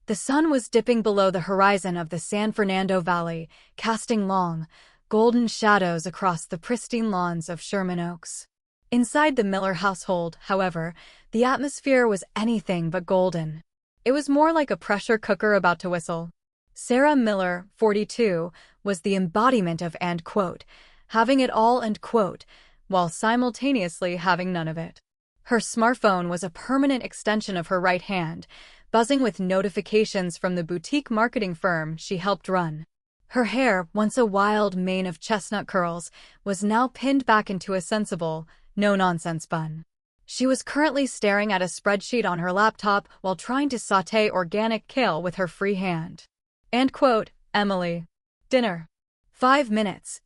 The sun was dipping below the horizon of the San Fernando Valley, casting long, golden shadows across the pristine lawns of Sherman Oaks. Inside the Miller household, however, the atmosphere was anything but golden. It was more like a pressure cooker about to whistle. Sarah Miller, 42, was the embodiment of having it all while simultaneously having none of it. Her smartphone was a permanent extension of her right hand, buzzing with notifications from the boutique marketing firm she helped run. Her hair, once a wild mane of chestnut curls, was now pinned back into a sensible, no-nonsense bun. She was currently staring at a spreadsheet on her laptop while trying to sauté organic kale with her free hand. Emily. Dinner. 5 minutes,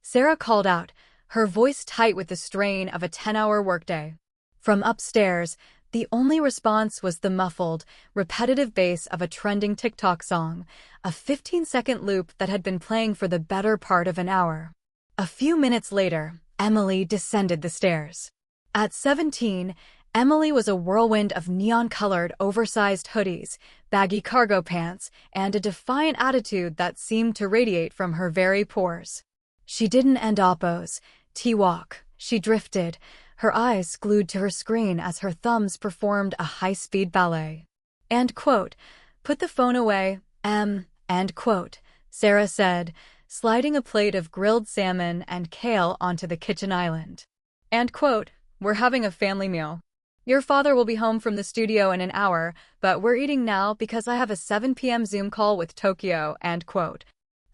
Sarah called out, her voice tight with the strain of a 10-hour workday. From upstairs, the only response was the muffled, repetitive bass of a trending TikTok song, a 15-second loop that had been playing for the better part of an hour. A few minutes later, Emily descended the stairs. At 17, Emily was a whirlwind of neon-colored, oversized hoodies, baggy cargo pants, and a defiant attitude that seemed to radiate from her very pores. She didn't end oppos, T-walk. She drifted, her eyes glued to her screen as her thumbs performed a high-speed ballet. Put the phone away, Sarah said, sliding a plate of grilled salmon and kale onto the kitchen island. We're having a family meal. Your father will be home from the studio in an hour, but we're eating now because I have a 7 p.m. Zoom call with Tokyo,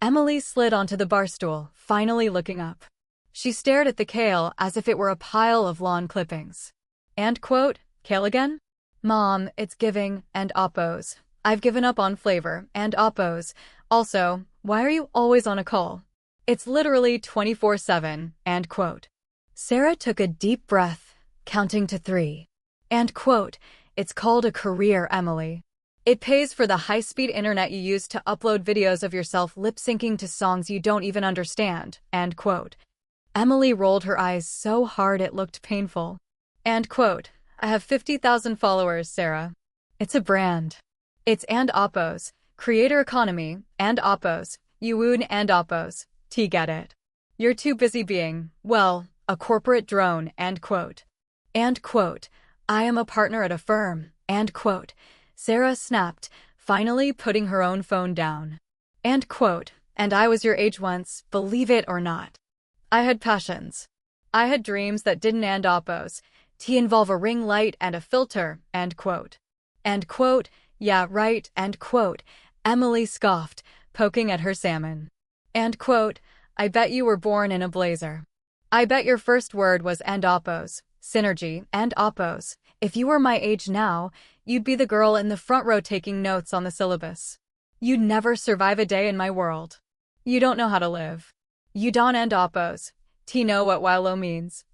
Emily slid onto the bar stool, finally looking up. She stared at the kale as if it were a pile of lawn clippings. Kale again? Mom, it's giving, oppos. I've given up on flavor, oppos. Also, why are you always on a call? It's literally 24/7, Sarah took a deep breath, counting to 3. It's called a career, Emily. It pays for the high-speed internet you use to upload videos of yourself lip-syncing to songs you don't even understand, Emily rolled her eyes so hard it looked painful. I have 50,000 followers, Sarah. It's a brand. It's oppos, creator economy, oppos, you woon oppos, get it. You're too busy being, well, a corporate drone, I am a partner at a firm, Sarah snapped, finally putting her own phone down. And I was your age once, believe it or not. I had passions. I had dreams that didn't oppos, involve a ring light and a filter, Yeah, right, Emily scoffed, poking at her salmon. I bet you were born in a blazer. I bet your first word was oppos, synergy, oppos. If you were my age now, you'd be the girl in the front row taking notes on the syllabus. You'd never survive a day in my world. You don't know how to live. You don't oppos. Know what Wilo means,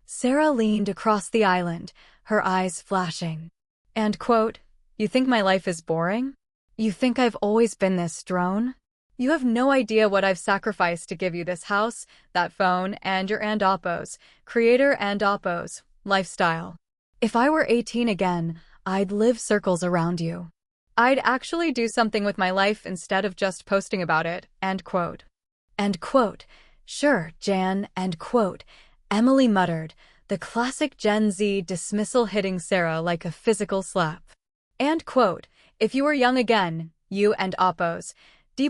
Sarah leaned across the island, her eyes flashing. You think my life is boring? You think I've always been this drone? You have no idea what I've sacrificed to give you this house, that phone, and your oppos, creator oppos, lifestyle. If I were 18 again, I'd live circles around you. I'd actually do something with my life instead of just posting about it, Sure, Jan, Emily muttered, the classic Gen Z dismissal hitting Sarah like a physical slap. If you were young again, you oppos,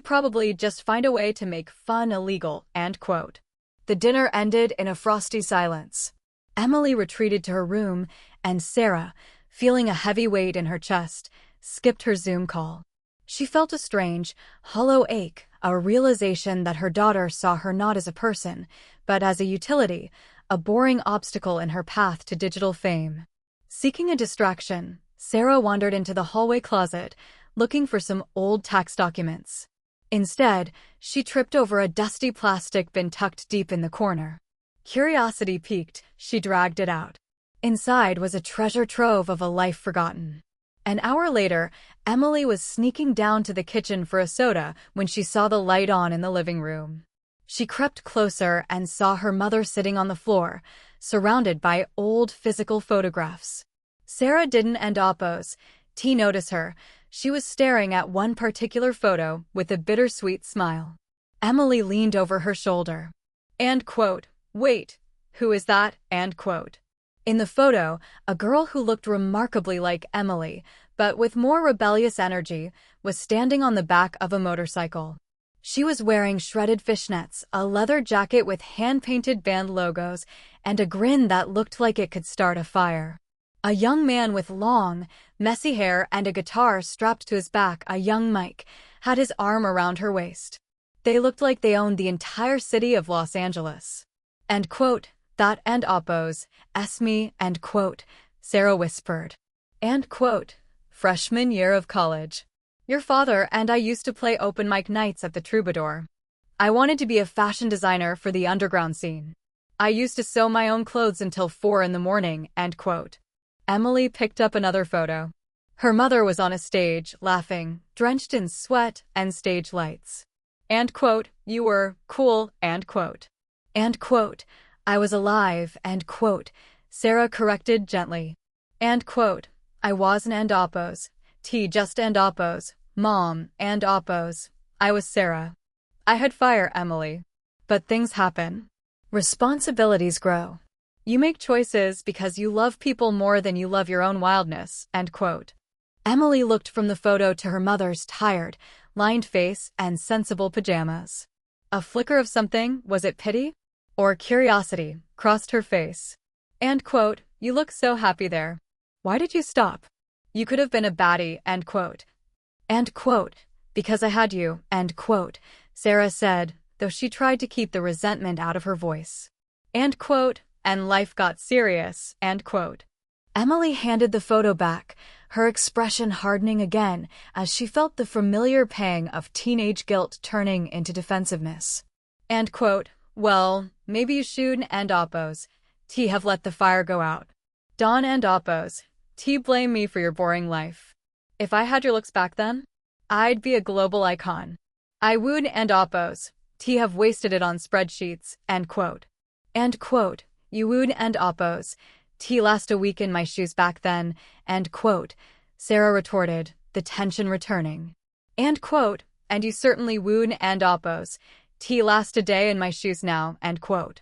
probably just find a way to make fun illegal, The dinner ended in a frosty silence. Emily retreated to her room, and Sarah, feeling a heavy weight in her chest, skipped her Zoom call. She felt a strange, hollow ache, a realization that her daughter saw her not as a person, but as a utility, a boring obstacle in her path to digital fame. Seeking a distraction, Sarah wandered into the hallway closet, looking for some old tax documents. Instead, she tripped over a dusty plastic bin tucked deep in the corner. Curiosity piqued, she dragged it out. Inside was a treasure trove of a life forgotten. An hour later, Emily was sneaking down to the kitchen for a soda when she saw the light on in the living room. She crept closer and saw her mother sitting on the floor, surrounded by old physical photographs. Sarah didn't oppos, T noticed her. She was staring at one particular photo with a bittersweet smile. Emily leaned over her shoulder. And quote, "Wait, who is that?" And quote. In the photo, a girl who looked remarkably like Emily, but with more rebellious energy, was standing on the back of a motorcycle. She was wearing shredded fishnets, a leather jacket with hand-painted band logos, and a grin that looked like it could start a fire. A young man with long, messy hair and a guitar strapped to his back, a young Mike, had his arm around her waist. They looked like they owned the entire city of Los Angeles. And quote, "That and Oppos, me," and quote, Sarah whispered. And quote, "Freshman year of college. Your father and I used to play open mic nights at the Troubadour. I wanted to be a fashion designer for the underground scene. I used to sew my own clothes until 4 in the morning," end quote. Emily picked up another photo. Her mother was on a stage, laughing, drenched in sweat and stage lights. And quote, "You were cool," end quote. And quote, "I was alive," end quote, Sarah corrected gently. And quote, "I wasn't and Oppos, just and Oppos, Mom, and Oppos. I was Sarah. I had fire, Emily. But things happen. Responsibilities grow. You make choices because you love people more than you love your own wildness," end quote. Emily looked from the photo to her mother's tired, lined face and sensible pajamas. A flicker of something, was it pity? Or curiosity, crossed her face. And quote, "You look so happy there. Why did you stop? You could have been a baddie," end quote. And quote, "Because I had you," end quote, Sarah said, though she tried to keep the resentment out of her voice. And quote, "And life got serious," end quote. Emily handed the photo back, her expression hardening again as she felt the familiar pang of teenage guilt turning into defensiveness. And quote, "Well, maybe you should and Oppos, have let the fire go out. Don and Oppos, blame me for your boring life. If I had your looks back then, I'd be a global icon. I would and Oppos, have wasted it on spreadsheets," end quote. And quote, "You would and Oppos, last a week in my shoes back then," end quote, Sarah retorted, the tension returning. And quote, "And you certainly would and Oppos, last a day in my shoes now," end quote.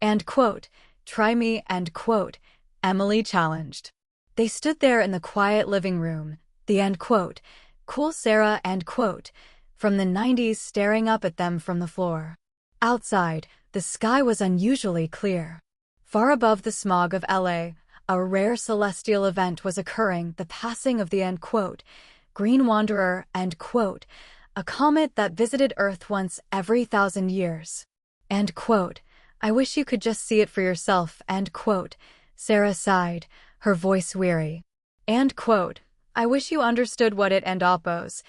And quote, "Try me," end quote, Emily challenged. They stood there in the quiet living room, the end quote, cool Sarah end quote, from the 90s staring up at them from the floor. Outside, the sky was unusually clear. Far above the smog of LA, a rare celestial event was occurring, the passing of the end quote, Green Wanderer end quote, a comet that visited Earth once every 1,000 years. End quote, "I wish you could just see it for yourself," end quote, Sarah sighed, her voice weary. And quote, "I wish you understood what it and Oppos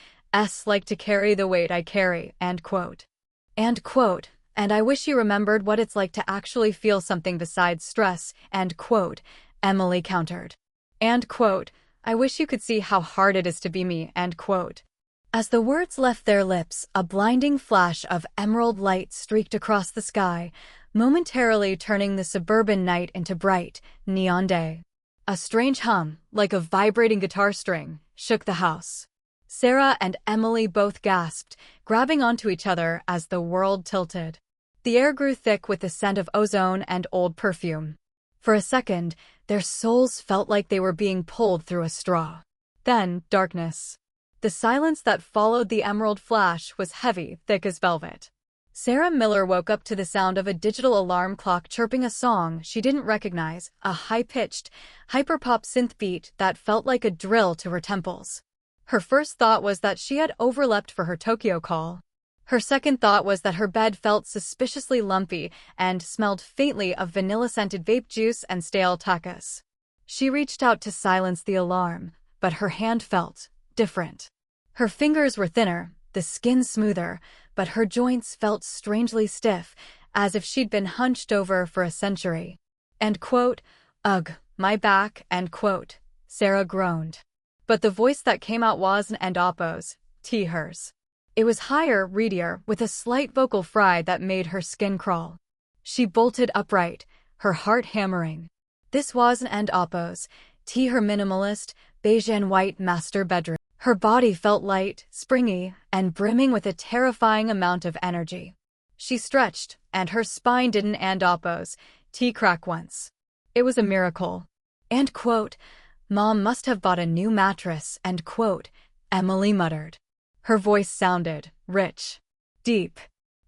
like to carry the weight I carry," end quote. And quote, "And I wish you remembered what it's like to actually feel something besides stress," end quote, Emily countered. And quote, "I wish you could see how hard it is to be me," end quote. As the words left their lips, a blinding flash of emerald light streaked across the sky, momentarily turning the suburban night into bright, neon day. A strange hum, like a vibrating guitar string, shook the house. Sarah and Emily both gasped, grabbing onto each other as the world tilted. The air grew thick with the scent of ozone and old perfume. For a second, their souls felt like they were being pulled through a straw. Then, darkness. The silence that followed the emerald flash was heavy, thick as velvet. Sarah Miller woke up to the sound of a digital alarm clock chirping a song she didn't recognize, a high-pitched, hyperpop synth beat that felt like a drill to her temples. Her first thought was that she had overleapt for her Tokyo call. Her second thought was that her bed felt suspiciously lumpy and smelled faintly of vanilla-scented vape juice and stale tacos. She reached out to silence the alarm, but her hand felt different. Her fingers were thinner, the skin smoother, but her joints felt strangely stiff, as if she'd been hunched over for a century. End quote, "Ugh, my back," end quote, Sarah groaned. But the voice that came out wasn't and Oppos, hers. It was higher, readier, with a slight vocal fry that made her skin crawl. She bolted upright, her heart hammering. This wasn't and Oppos, her minimalist, beige and white master bedroom. Her body felt light, springy, and brimming with a terrifying amount of energy. She stretched, and her spine didn't and oppose, crack once. It was a miracle. And quote, Mom must have bought a new mattress, and quote, Emily muttered. Her voice sounded rich, deep,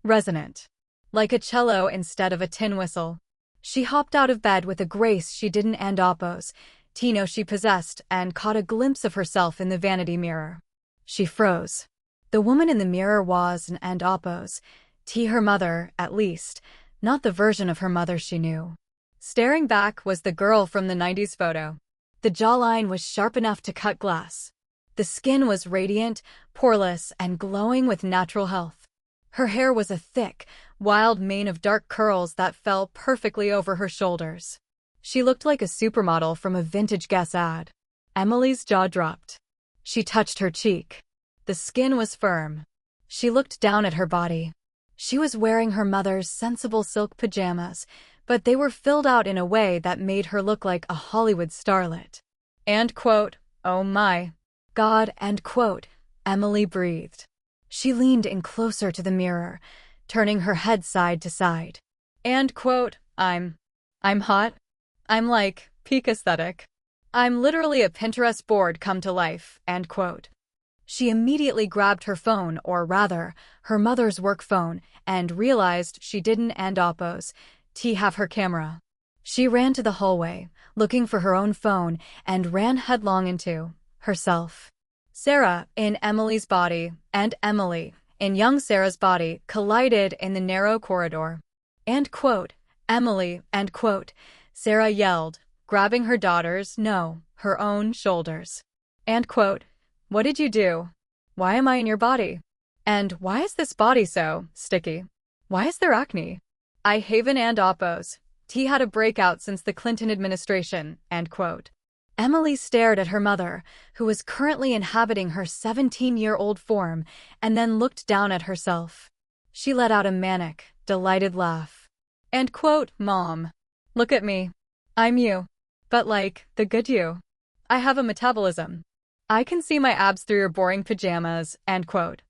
resonant, like a cello instead of a tin whistle. She hopped out of bed with a grace she didn't and oppose, know she possessed, and caught a glimpse of herself in the vanity mirror. She froze. The woman in the mirror was an and oppose, her mother, at least, not the version of her mother she knew. Staring back was the girl from the 90s photo. The jawline was sharp enough to cut glass. The skin was radiant, poreless, and glowing with natural health. Her hair was a thick, wild mane of dark curls that fell perfectly over her shoulders. She looked like a supermodel from a vintage Guess ad. Emily's jaw dropped. She touched her cheek. The skin was firm. She looked down at her body. She was wearing her mother's sensible silk pajamas, but they were filled out in a way that made her look like a Hollywood starlet. And quote, oh my God, and quote, Emily breathed. She leaned in closer to the mirror, turning her head side to side. And quote, I'm hot. I'm like, peak aesthetic. I'm literally a Pinterest board come to life, end quote. She immediately grabbed her phone, or rather, her mother's work phone, and realized she didn't and oppose, have her camera. She ran to the hallway, looking for her own phone, and ran headlong into herself. Sarah, in Emily's body, and Emily, in young Sarah's body, collided in the narrow corridor. And quote, Emily, end quote, Sarah yelled, grabbing her daughter's, no, her own shoulders. And quote, what did you do? Why am I in your body? And why is this body so sticky? Why is there acne? I haven and oppose. Had a breakout since the Clinton administration, end quote. Emily stared at her mother, who was currently inhabiting her 17-year-old form, and then looked down at herself. She let out a manic, delighted laugh. And quote, Mom, look at me. I'm you. But like, the good you. I have a metabolism. I can see my abs through your boring pajamas, end quote.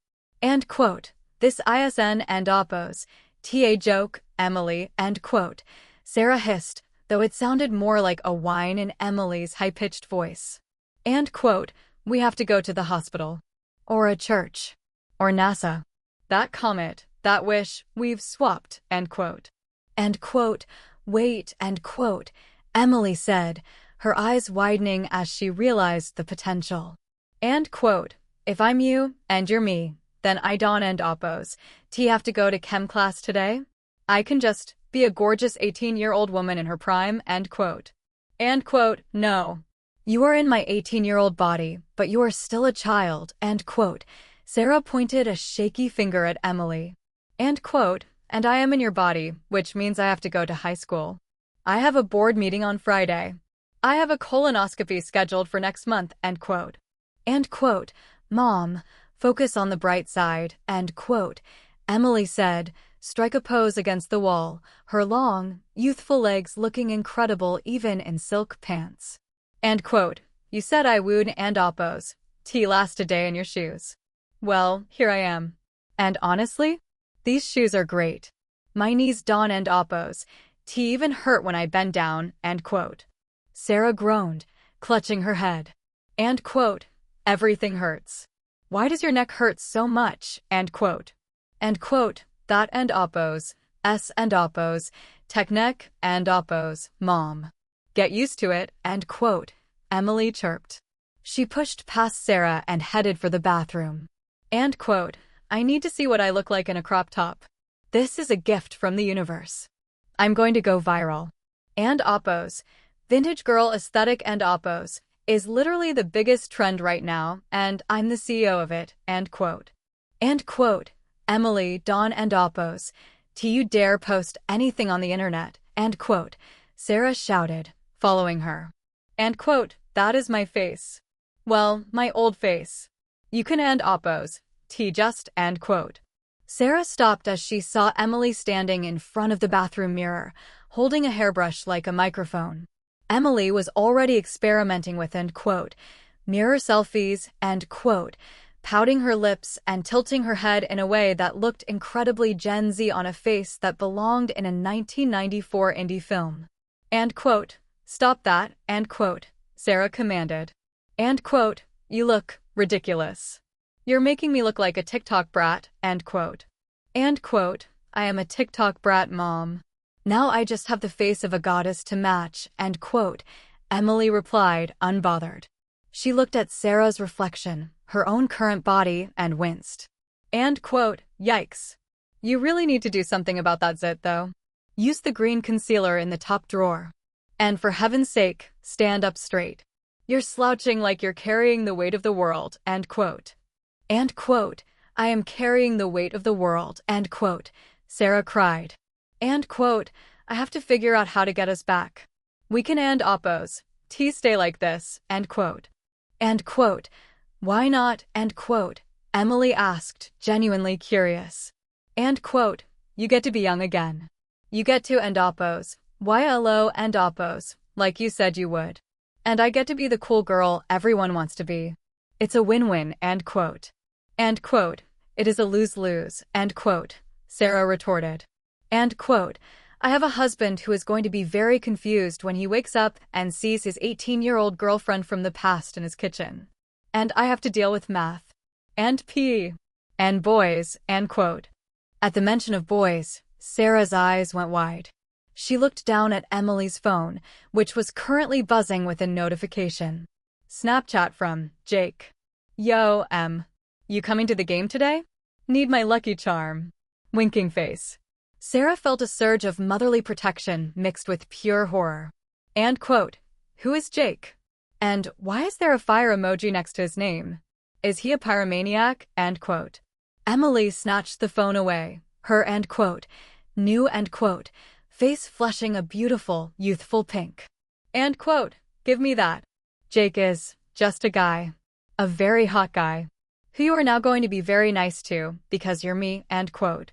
And quote, this ISN and oppose, joke, Emily, end quote. Sarah hissed, though it sounded more like a whine in Emily's high-pitched voice. And quote, we have to go to the hospital. Or a church. Or NASA. That comet, that wish, we've swapped, end quote. And quote, wait, end quote, Emily said, her eyes widening as she realized the potential. And quote, if I'm you, and you're me, then I don't and oppose. Have to go to chem class today? I can just be a gorgeous 18-year-old woman in her prime, end quote. And quote, no. You are in my 18-year-old body, but you are still a child, end quote. Sarah pointed a shaky finger at Emily. And quote, and I am in your body, which means I have to go to high school. I have a board meeting on Friday. I have a colonoscopy scheduled for next month, end quote. And quote, Mom, focus on the bright side, end quote. Emily said, strike a pose against the wall, her long, youthful legs looking incredible even in silk pants. And quote, you said I would and oppose. Last a day in your shoes. Well, here I am. And honestly, these shoes are great. My knees don't and oppose. Even hurt when I bend down, end quote. Sarah groaned, clutching her head. And quote, everything hurts. Why does your neck hurt so much, end quote. And quote, that and oppose, and oppose, tech neck and oppose, Mom. Get used to it, end quote, Emily chirped. She pushed past Sarah and headed for the bathroom. And quote, I need to see what I look like in a crop top. This is a gift from the universe. I'm going to go viral. And oppose, vintage girl aesthetic and oppose, is literally the biggest trend right now, and I'm the CEO of it, end quote. And quote, Emily, Dawn and oppose, you dare post anything on the internet, end quote, Sarah shouted, following her. And quote, that is my face. Well, my old face. You can and oppose, just, end quote. Sarah stopped as she saw Emily standing in front of the bathroom mirror, holding a hairbrush like a microphone. Emily was already experimenting with, end quote, mirror selfies, and quote, pouting her lips and tilting her head in a way that looked incredibly Gen Z on a face that belonged in a 1994 indie film. And quote, stop that, and quote, Sarah commanded. And quote, you look ridiculous. You're making me look like a TikTok brat, end quote. And quote, I am a TikTok brat, mom. Now I just have the face of a goddess to match, end quote, Emily replied, unbothered. She looked at Sarah's reflection, her own current body, and winced. And quote, yikes. You really need to do something about that zit, though. Use the green concealer in the top drawer. And for heaven's sake, stand up straight. You're slouching like you're carrying the weight of the world, end quote. And quote, I am carrying the weight of the world, end quote, Sarah cried. And quote, I have to figure out how to get us back. We can and oppos. Stay like this, end quote. And quote, why not, end quote, Emily asked, genuinely curious. And quote, you get to be young again. You get to end oppos, YLO and oppos, like you said you would. And I get to be the cool girl everyone wants to be. It's a win-win, end quote. And quote, it is a lose-lose, end quote, Sarah retorted. And quote, I have a husband who is going to be very confused when he wakes up and sees his 18-year-old girlfriend from the past in his kitchen. And I have to deal with math. And PE. And boys, end quote. At the mention of boys, Sarah's eyes went wide. She looked down at Emily's phone, which was currently buzzing with a notification. Snapchat from Jake. Yo, Em. You coming to the game today? Need my lucky charm. Winking face. Sarah felt a surge of motherly protection mixed with pure horror. And quote, who is Jake? And why is there a fire emoji next to his name? Is he a pyromaniac? End quote. Emily snatched the phone away, her end quote, new end quote, face flushing a beautiful, youthful pink. And quote, give me that. Jake is just a guy. A very hot guy. Who you are now going to be very nice to, because you're me, end quote.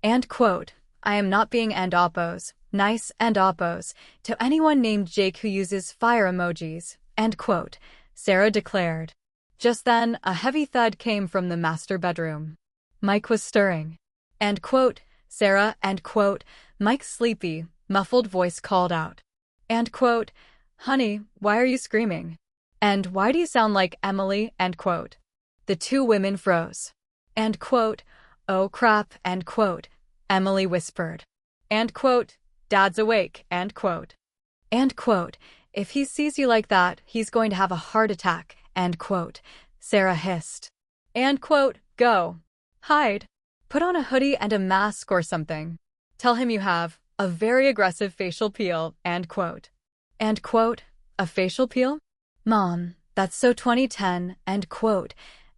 And quote, I am not being end oppos, nice and oppos, to anyone named Jake who uses fire emojis, end quote, Sarah declared. Just then, a heavy thud came from the master bedroom. Mike was stirring. End quote, Sarah, end quote, Mike's sleepy, muffled voice called out. End quote, honey, why are you screaming? And why do you sound like Emily, end quote. The two women froze. End quote, oh crap, end quote, Emily whispered. End quote, Dad's awake, end quote. End quote, if he sees you like that, he's going to have a heart attack, end quote, Sarah hissed. End quote, go. Hide. Put on a hoodie and a mask or something. Tell him you have a very aggressive facial peel, end quote. End quote, a facial peel? Mom, that's so 2010, end quote,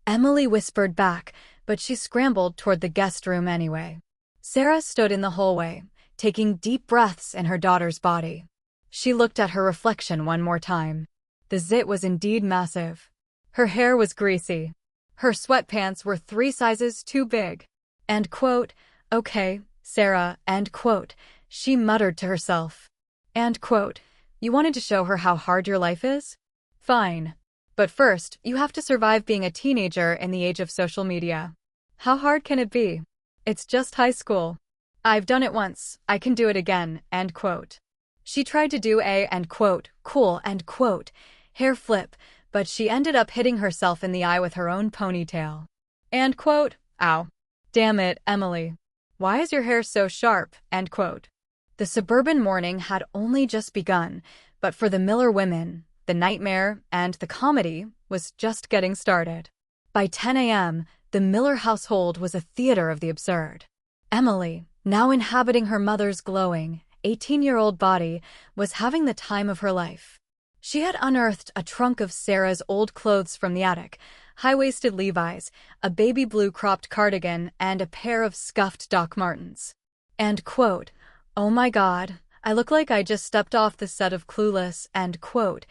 Emily whispered back, but she scrambled toward the guest room anyway. Sarah stood in the hallway, taking deep breaths in her daughter's body. She looked at her reflection one more time. The zit was indeed massive. Her hair was greasy. Her sweatpants were 3 sizes too big. End quote, okay, Sarah, end quote, she muttered to herself. End quote, you wanted to show her how hard your life is? Fine. But first, you have to survive being a teenager in the age of social media. How hard can it be? It's just high school. I've done it once, I can do it again, end quote. She tried to do a, end quote, cool, end quote, hair flip, but she ended up hitting herself in the eye with her own ponytail. End quote, ow. Damn it, Emily. Why is your hair so sharp, end quote. The suburban morning had only just begun, but for the Miller women, the nightmare and the comedy was just getting started. By 10 a.m., the Miller household was a theater of the absurd. Emily, now inhabiting her mother's glowing, 18-year-old body, was having the time of her life. She had unearthed a trunk of Sarah's old clothes from the attic, high-waisted Levi's, a baby blue cropped cardigan, and a pair of scuffed Doc Martens. And quote, oh my God, I look like I just stepped off the set of Clueless, end quote,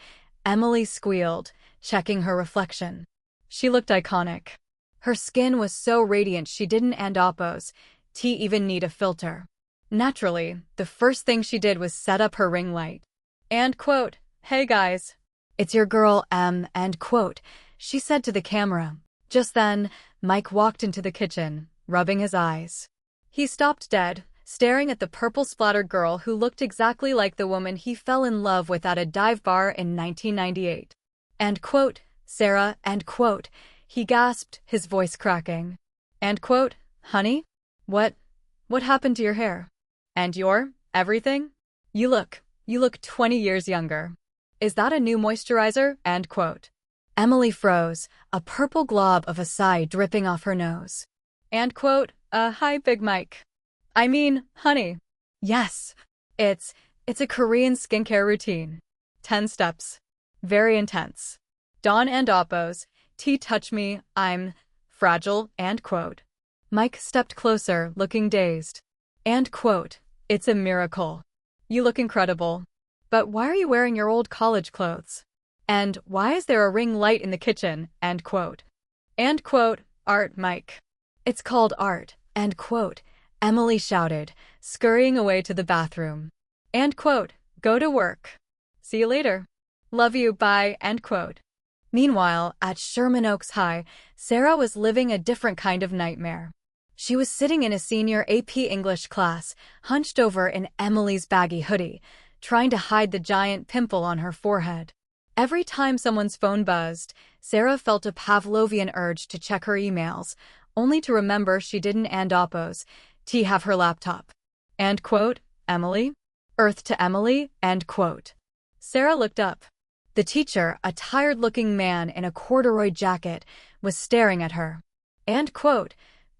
Emily squealed, checking her reflection. She looked iconic. Her skin was so radiant she didn't and oppos, even need a filter. Naturally, the first thing she did was set up her ring light. And quote, hey guys. It's your girl, M, end quote, she said to the camera. Just then, Mike walked into the kitchen, rubbing his eyes. He stopped dead, staring at the purple-splattered girl who looked exactly like the woman he fell in love with at a dive bar in 1998. End quote, Sarah, end quote, he gasped, his voice cracking. End quote, honey? What happened to your hair? And your everything? You look 20 years younger. Is that a new moisturizer? End quote. Emily froze, a purple glob of a sigh dripping off her nose. End quote, hi, Big Mike. I mean, honey. Yes. It's a Korean skincare routine. 10 steps. Very intense. Dawn and Oppos, T touch me, I'm fragile, end quote. Mike stepped closer, looking dazed. End quote, it's a miracle. You look incredible. But why are you wearing your old college clothes? And why is there a ring light in the kitchen? End quote. End quote, art, Mike. It's called art, end quote, Emily shouted, scurrying away to the bathroom. End quote, go to work. See you later. Love you, bye, end quote. Meanwhile, at Sherman Oaks High, Sarah was living a different kind of nightmare. She was sitting in a senior AP English class, hunched over in Emily's baggy hoodie, trying to hide the giant pimple on her forehead. Every time someone's phone buzzed, Sarah felt a Pavlovian urge to check her emails, only to remember she didn't and Oppos, T have her laptop. End quote, Emily? Earth to Emily, end quote. Sarah looked up. The teacher, a tired-looking man in a corduroy jacket, was staring at her. End quote.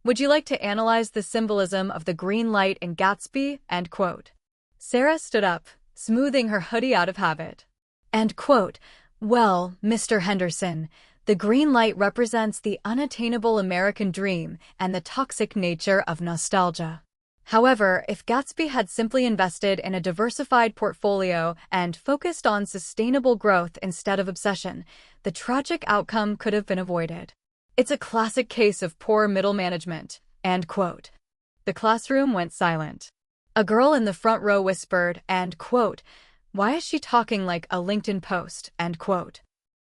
Would you like to analyze the symbolism of the green light in Gatsby? End quote. Sarah stood up, smoothing her hoodie out of habit. End quote. Well, Mr. Henderson, the green light represents the unattainable American dream and the toxic nature of nostalgia. However, if Gatsby had simply invested in a diversified portfolio and focused on sustainable growth instead of obsession, the tragic outcome could have been avoided. It's a classic case of poor middle management, end quote. The classroom went silent. A girl in the front row whispered, end quote, why is she talking like a LinkedIn post, end quote.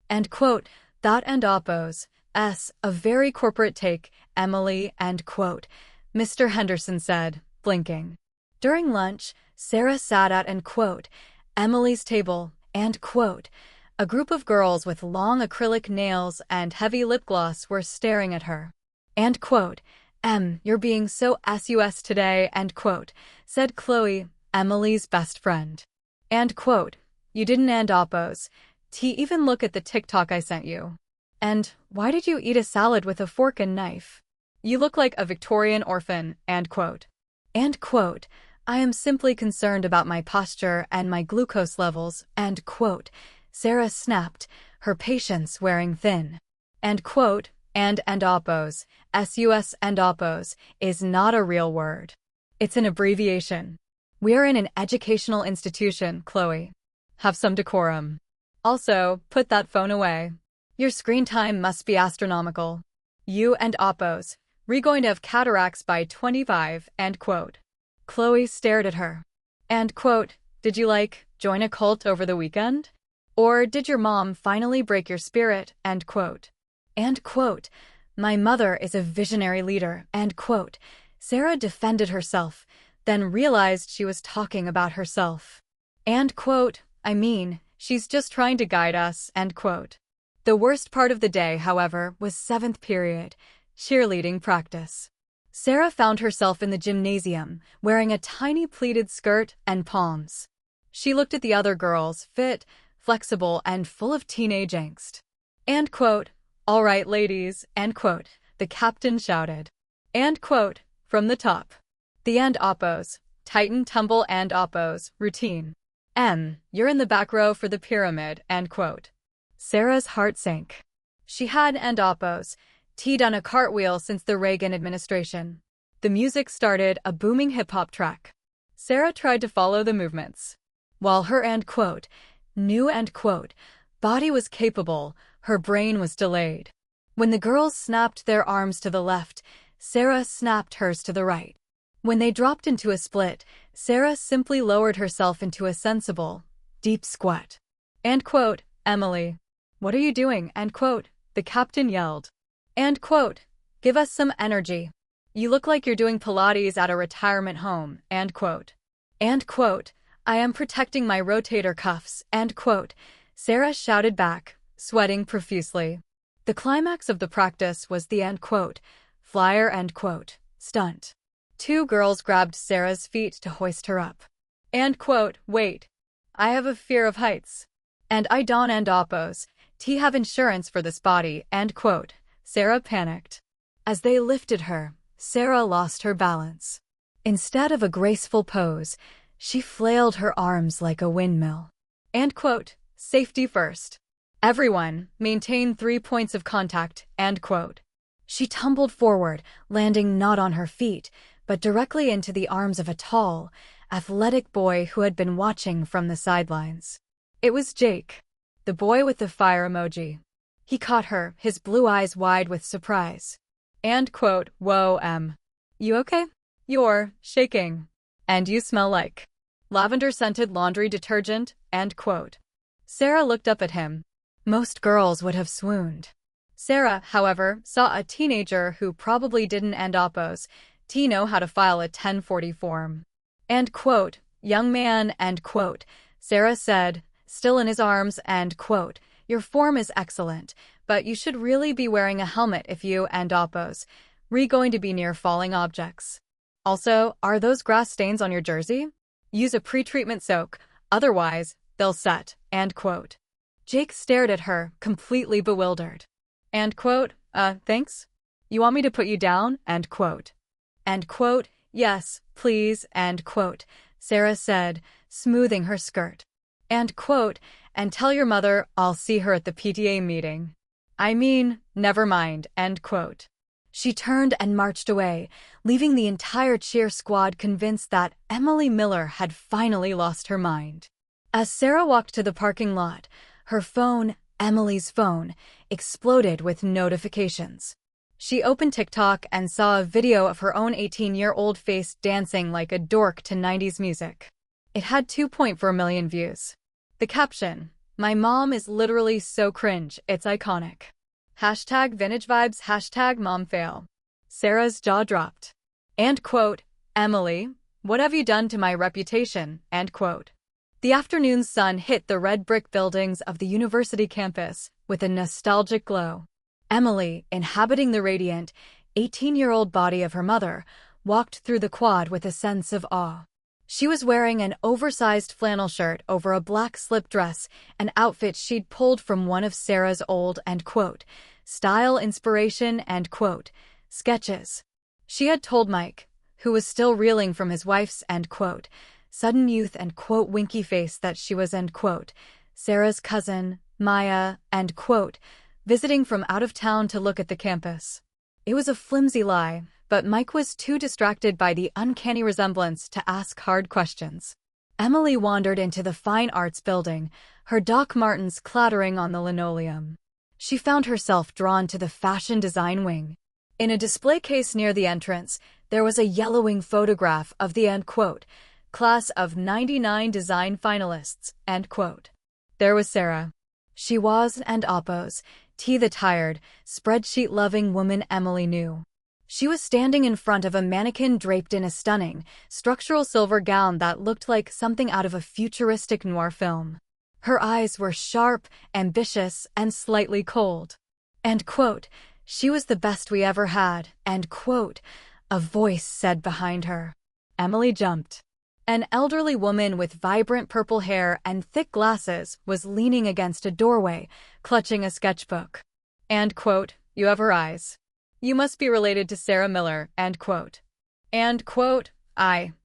End quote, that and Oppos, a very corporate take, Emily, end quote, Mr. Henderson said, blinking. During lunch, Sarah sat at, end quote, Emily's table, end quote. A group of girls with long acrylic nails and heavy lip gloss were staring at her. End quote, you're being so sus today, end quote, said Chloe, Emily's best friend. End quote, you didn't and Oppos, T even look at the TikTok I sent you. And why did you eat a salad with a fork and knife? You look like a Victorian orphan, end quote. End quote, I am simply concerned about my posture and my glucose levels, end quote. Sarah snapped, her patience wearing thin. End quote, and Oppos, sus and Oppos, is not a real word. It's an abbreviation. We're in an educational institution, Chloe. Have some decorum. Also, put that phone away. Your screen time must be astronomical. You and Oppos, we're going to have cataracts by 25, end quote. Chloe stared at her. End quote, did you join a cult over the weekend? Or did your mom finally break your spirit, end quote. End quote, my mother is a visionary leader, end quote. Sarah defended herself, then realized she was talking about herself. End quote, I mean, she's just trying to guide us, end quote. The worst part of the day, however, was 7th period, cheerleading practice. Sarah found herself in the gymnasium, wearing a tiny pleated skirt and palms. She looked at the other girls, fit, flexible, and full of teenage angst. End quote, all right, ladies, end quote, the captain shouted. End quote, from the top. The and Oppos, Tighten tumble and Oppos, routine. You're in the back row for the pyramid, end quote. Sarah's heart sank. She had and Oppos, T done a cartwheel since the Reagan administration. The music started, a booming hip-hop track. Sarah tried to follow the movements. While her end quote, new end quote, body was capable, her brain was delayed. When the girls snapped their arms to the left, Sarah snapped hers to the right. When they dropped into a split, Sarah simply lowered herself into a sensible, deep squat. End quote, Emily. What are you doing? End quote. The captain yelled. End quote. Give us some energy. You look like you're doing Pilates at a retirement home. End quote. End quote. I am protecting my rotator cuffs. End quote. Sarah shouted back, sweating profusely. The climax of the practice was the end quote, flyer end quote, stunt. Two girls grabbed Sarah's feet to hoist her up. End quote. Wait. I have a fear of heights. And I don't end oppose. T have insurance for this body. End quote. Sarah panicked. As they lifted her, Sarah lost her balance. Instead of a graceful pose, she flailed her arms like a windmill. End quote. Safety first. Everyone, maintain 3 points of contact. End quote. She tumbled forward, landing not on her feet, but directly into the arms of a tall, athletic boy who had been watching from the sidelines. It was Jake, the boy with the fire emoji. He caught her, his blue eyes wide with surprise. End quote. Whoa, you okay? You're shaking. And you smell like lavender-scented laundry detergent. End quote. Sarah looked up at him. Most girls would have swooned. Sarah, however, saw a teenager who probably didn't end oppose T know how to file a 1040 form. End quote. Young man. End quote. Sarah said, still in his arms. End quote. Your form is excellent, but you should really be wearing a helmet if you end oppose. Going to be near falling objects. Also, are those grass stains on your jersey? Use a pre-treatment soak, otherwise, they'll set. End quote. Jake stared at her, completely bewildered. End quote. Thanks? You want me to put you down? End quote. End quote. Yes, please. End quote. Sarah said, smoothing her skirt. End quote. And tell your mother I'll see her at the PTA meeting. I mean, never mind. End quote. She turned and marched away, leaving the entire cheer squad convinced that Emily Miller had finally lost her mind. As Sarah walked to the parking lot, her phone, Emily's phone, exploded with notifications. She opened TikTok and saw a video of her own 18-year-old face dancing like a dork to 90s music. It had 2.4 million views. The caption, "My mom is literally so cringe, it's iconic. Hashtag vintage vibes, hashtag mom fail." Sarah's jaw dropped. End quote. Emily, what have you done to my reputation? End quote. The afternoon sun hit the red brick buildings of the university campus with a nostalgic glow. Emily, inhabiting the radiant, 18-year-old body of her mother, walked through the quad with a sense of awe. She was wearing an oversized flannel shirt over a black slip dress, an outfit she'd pulled from one of Sarah's old, end quote, style inspiration, end quote, sketches. She had told Mike, who was still reeling from his wife's, end quote, sudden youth and quote winky face, that she was, end quote, Sarah's cousin, Maya, end quote, visiting from out of town to look at the campus. It was a flimsy lie, but Mike was too distracted by the uncanny resemblance to ask hard questions. Emily wandered into the fine arts building, her Doc Martens clattering on the linoleum. She found herself drawn to the fashion design wing. In a display case near the entrance, there was a yellowing photograph of the, end quote, class of '99 design finalists, end quote. There was Sarah. She was, and oppose, T the tired, spreadsheet-loving woman Emily knew. She was standing in front of a mannequin draped in a stunning, structural silver gown that looked like something out of a futuristic noir film. Her eyes were sharp, ambitious, and slightly cold. End quote. She was the best we ever had, end quote, a voice said behind her. Emily jumped. An elderly woman with vibrant purple hair and thick glasses was leaning against a doorway, clutching a sketchbook. End quote. You have her eyes. You must be related to Sarah Miller, end quote. End quote. I'm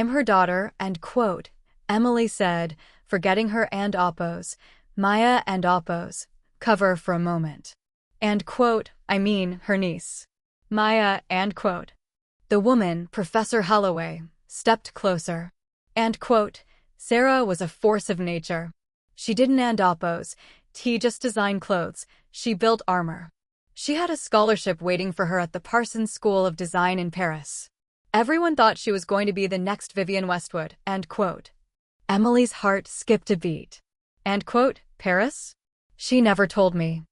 her daughter, end quote, Emily said, forgetting her and oppose, Maya and oppose, cover for a moment. End quote. I mean, her niece. Maya, end quote. The woman, Professor Holloway, stepped closer. End quote. Sarah was a force of nature. She didn't end oppose, T just design clothes, she built armor. She had a scholarship waiting for her at the Parsons School of Design in Paris. Everyone thought she was going to be the next Vivienne Westwood, end quote. Emily's heart skipped a beat. End quote. Paris? She never told me.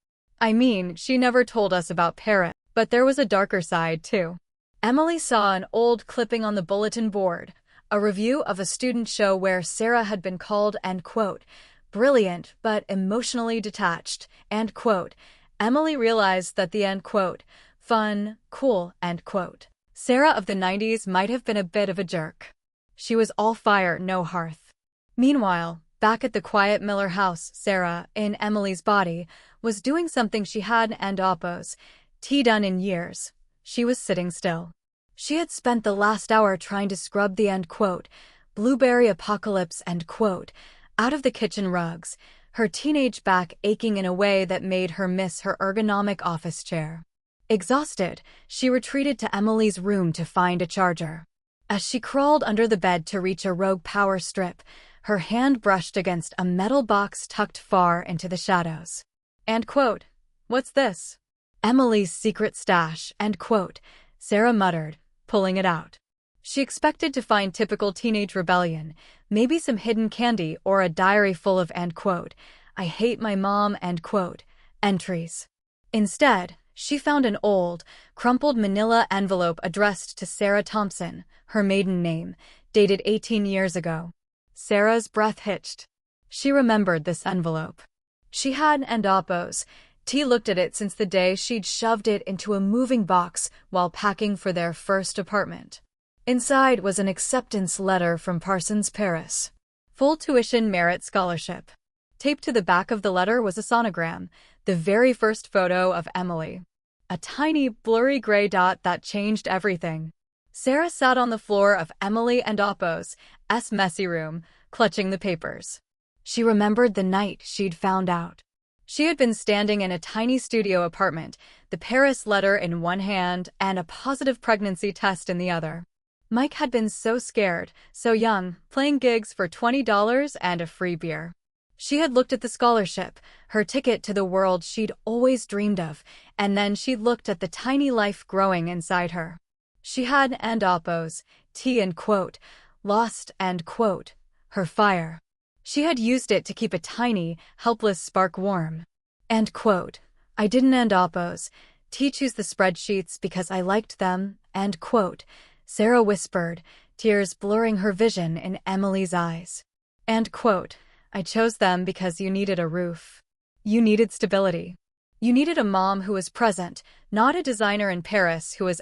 I mean, she never told us about Paris, but there was a darker side, too. Emily saw an old clipping on the bulletin board, a review of a student show where Sarah had been called, end quote, brilliant but emotionally detached, end quote. Emily realized that the end quote, fun, cool, end quote, Sarah of the 90s might have been a bit of a jerk. She was all fire, no hearth. Meanwhile, back at the quiet Miller house, Sarah, in Emily's body, was doing something she hadn't done in years. She was sitting still. She had spent the last hour trying to scrub the end quote, blueberry apocalypse end quote, out of the kitchen rugs, her teenage back aching in a way that made her miss her ergonomic office chair. Exhausted, she retreated to Emily's room to find a charger. As she crawled under the bed to reach a rogue power strip, her hand brushed against a metal box tucked far into the shadows. End quote. What's this? Emily's secret stash, end quote, Sarah muttered, pulling it out. She expected to find typical teenage rebellion, maybe some hidden candy or a diary full of end quote, I hate my mom, end quote, entries. Instead, she found an old, crumpled manila envelope addressed to Sarah Thompson, her maiden name, dated 18 years ago. Sarah's breath hitched. She remembered this envelope. She had T looked at it since the day she'd shoved it into a moving box while packing for their first apartment. Inside was an acceptance letter from Parsons Paris. Full tuition merit scholarship. Taped to the back of the letter was a sonogram, the very first photo of Emily. A tiny, blurry gray dot that changed everything. Sarah sat on the floor of Emily and Oppo's messy room, clutching the papers. She remembered the night she'd found out. She had been standing in a tiny studio apartment, the Paris letter in one hand and a positive pregnancy test in the other. Mike had been so scared, so young, playing gigs for $20 and a free beer. She had looked at the scholarship, her ticket to the world she'd always dreamed of, and then she'd looked at the tiny life growing inside her. She had end quote, lost, end quote, her fire. She had used it to keep a tiny, helpless spark warm. End quote. I didn't choose the spreadsheets because I liked them, end quote. Sarah whispered, tears blurring her vision in Emily's eyes. End quote. I chose them because you needed a roof. You needed stability. You needed a mom who was present, not a designer in Paris who was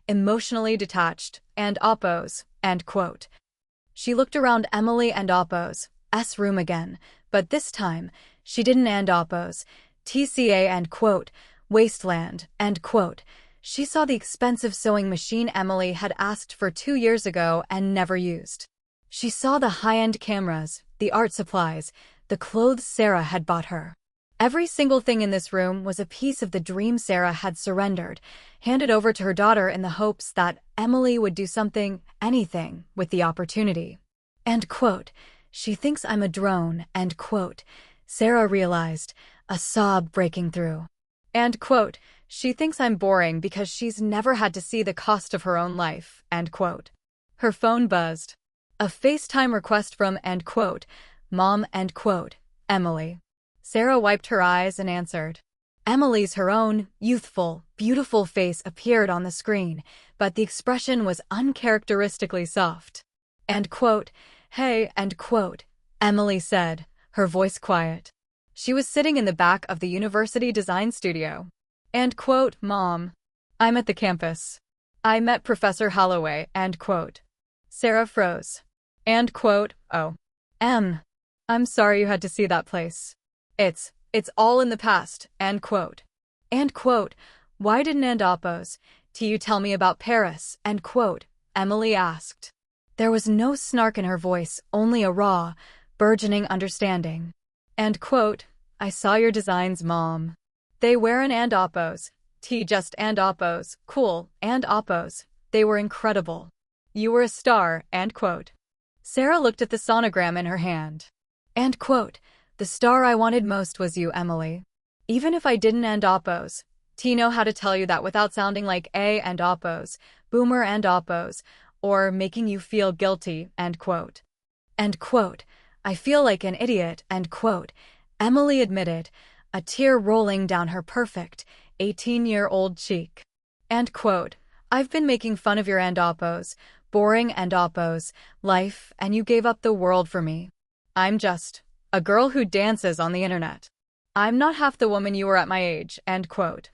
emotionally detached, end quote. She looked around Emily and Oppo's room again, but this time, she didn't TCA, end quote, wasteland, end quote. She saw the expensive sewing machine Emily had asked for 2 years ago and never used. She saw the high-end cameras, the art supplies, the clothes Sarah had bought her. Every single thing in this room was a piece of the dream Sarah had surrendered, handed over to her daughter in the hopes that Emily would do something, anything, with the opportunity. End quote. She thinks I'm a drone, end quote. Sarah realized, a sob breaking through. End quote. She thinks I'm boring because she's never had to see the cost of her own life, end quote. Her phone buzzed. A FaceTime request from, end quote, Mom, end quote, Emily. Sarah wiped her eyes and answered. Emily's her own, youthful, beautiful face appeared on the screen, but the expression was uncharacteristically soft. End quote. Hey, end quote, Emily said, her voice quiet. She was sitting in the back of the university design studio. End quote, Mom. I'm at the campus. I met Professor Holloway, end quote. Sarah froze. End quote, oh. I'm sorry you had to see that place. It's all in the past, end quote. End quote. Why didn't you tell me about Paris, end quote, Emily asked. There was no snark in her voice, only a raw, burgeoning understanding. End quote. I saw your designs, Mom. They weren't just cool, and Oppos. They were incredible. You were a star, end quote. Sarah looked at the sonogram in her hand. End quote. The star I wanted most was you, Emily. Even if I didn't know how to tell you that without sounding like boomer and Oppos, or making you feel guilty, end quote. End quote. I feel like an idiot, end quote. Emily admitted, a tear rolling down her perfect, 18-year-old cheek. And quote, I've been making fun of your and oppos, boring and oppos, life, and you gave up the world for me. I'm just a girl who dances on the internet. I'm not half the woman you were at my age, end quote.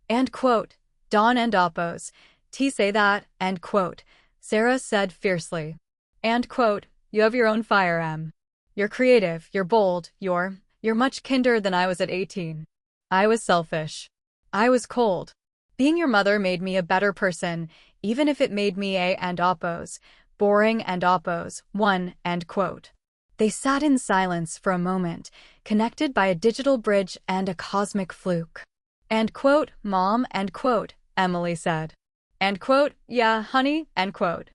And quote, Dawn and oppos, T say that, end quote, Sarah said fiercely. And quote, you have your own fire, Em. You're creative, you're bold, you're much kinder than I was at 18. I was selfish. I was cold. Being your mother made me a better person, even if it made me a and oppos, boring and oppos, one, end quote. They sat in silence for a moment, connected by a digital bridge and a cosmic fluke. And quote, Mom, end quote, Emily said. And quote, yeah, honey, end quote.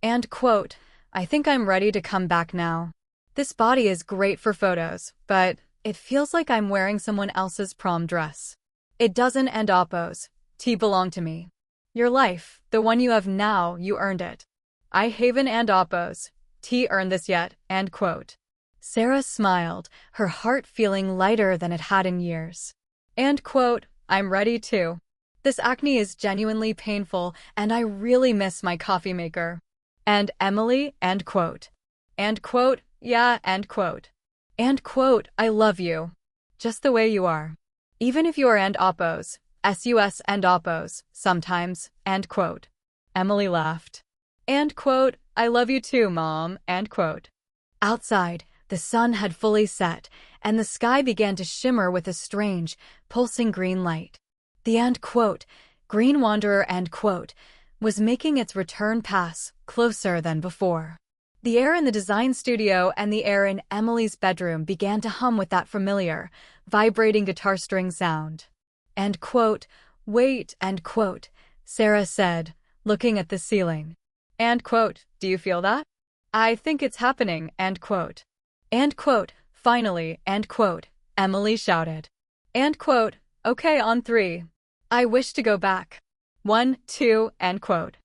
And quote, I think I'm ready to come back now. This body is great for photos, but it feels like I'm wearing someone else's prom dress. It doesn't, end oppos. T belong to me. Your life, the one you have now, you earned it. I haven't, and oppos. T earned this yet, end quote. Sarah smiled, her heart feeling lighter than it had in years. And quote, I'm ready too. This acne is genuinely painful, and I really miss my coffee maker. And Emily, end quote. And quote, yeah, end quote. And quote, I love you. Just the way you are. Even if you are and oppos, sus and oppos, sometimes, end quote. Emily laughed. And quote, I love you too, Mom, end quote. Outside, the sun had fully set, and the sky began to shimmer with a strange, pulsing green light. The end quote, Green Wanderer, end quote, was making its return pass, closer than before. The air in the design studio and the air in Emily's bedroom began to hum with that familiar, vibrating guitar string sound. End quote, wait, end quote, Sarah said, looking at the ceiling. End quote, do you feel that? I think it's happening, end quote. End quote, finally, end quote, Emily shouted. End quote, okay, on 3. I wish to go back. 1, 2, end quote.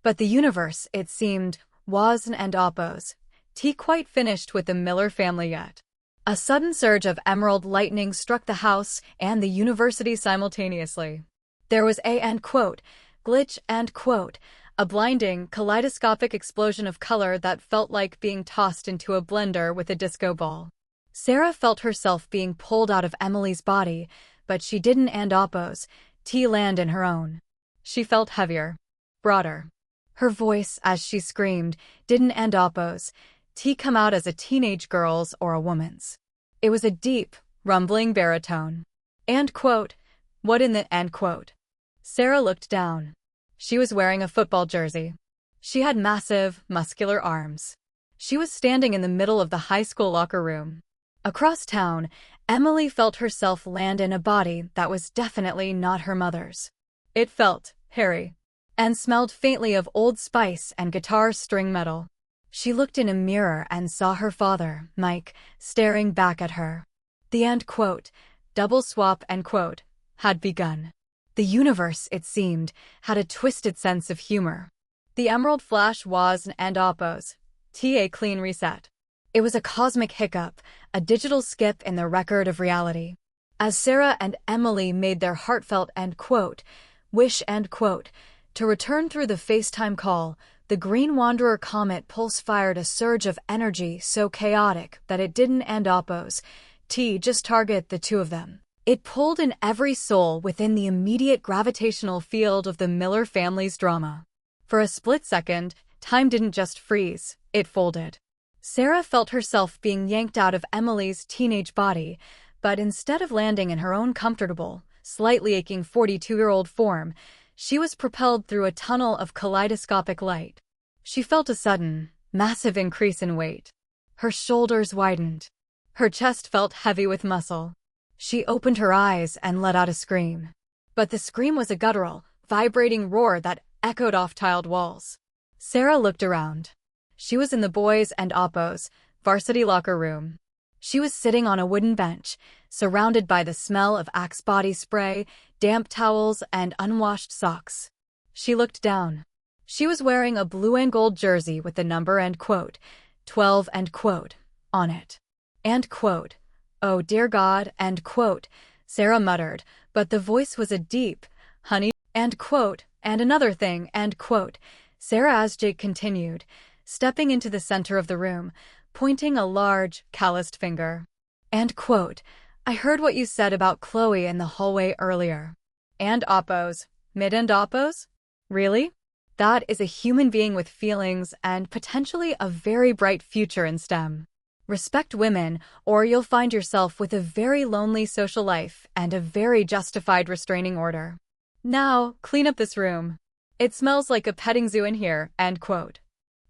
But the universe, it seemed, wasn't and oppos. T quite finished with the Miller family yet. A sudden surge of emerald lightning struck the house and the university simultaneously. There was a end quote, glitch, end quote, a blinding, kaleidoscopic explosion of color that felt like being tossed into a blender with a disco ball. Sarah felt herself being pulled out of Emily's body, but she didn't and oppos, T land in her own. She felt heavier, broader. Her voice, as she screamed, didn't and oppos, T come out as a teenage girl's or a woman's. It was a deep, rumbling baritone. End quote, what in the end quote? Sarah looked down. She was wearing a football jersey. She had massive, muscular arms. She was standing in the middle of the high school locker room. Across town, Emily felt herself land in a body that was definitely not her mother's. It felt hairy and smelled faintly of Old Spice and guitar string metal. She looked in a mirror and saw her father, Mike, staring back at her. The end quote, double swap end quote, had begun. The universe, it seemed, had a twisted sense of humor. The Emerald Flash was an and oppos, a clean reset. It was a cosmic hiccup, a digital skip in the record of reality. As Sarah and Emily made their heartfelt end quote, wish end quote, to return through the FaceTime call, the Green Wanderer comet pulse fired a surge of energy so chaotic that it didn't end oppos, just target the two of them. It pulled in every soul within the immediate gravitational field of the Miller family's drama. For a split second, time didn't just freeze, it folded. Sarah felt herself being yanked out of Emily's teenage body, but instead of landing in her own comfortable, slightly aching 42-year-old form, she was propelled through a tunnel of kaleidoscopic light. She felt a sudden, massive increase in weight. Her shoulders widened. Her chest felt heavy with muscle. She opened her eyes and let out a scream. But the scream was a guttural, vibrating roar that echoed off tiled walls. Sarah looked around. She was in the boys and oppos, varsity locker room. She was sitting on a wooden bench, surrounded by the smell of Axe body spray, damp towels, and unwashed socks. She looked down. She was wearing a blue and gold jersey with the number end quote, 12 end quote, on it. End quote, "Oh dear God," end quote, Sarah muttered, but the voice was a deep, "Honey," end quote, and another thing, end quote, Sarah as Jake continued, stepping into the center of the room, pointing a large, calloused finger. End quote, "I heard what you said about Chloe in the hallway earlier. And oppos. Mid and oppos? Really? That is a human being with feelings and potentially a very bright future in STEM. Respect women, or you'll find yourself with a very lonely social life and a very justified restraining order. Now, clean up this room. It smells like a petting zoo in here," end quote.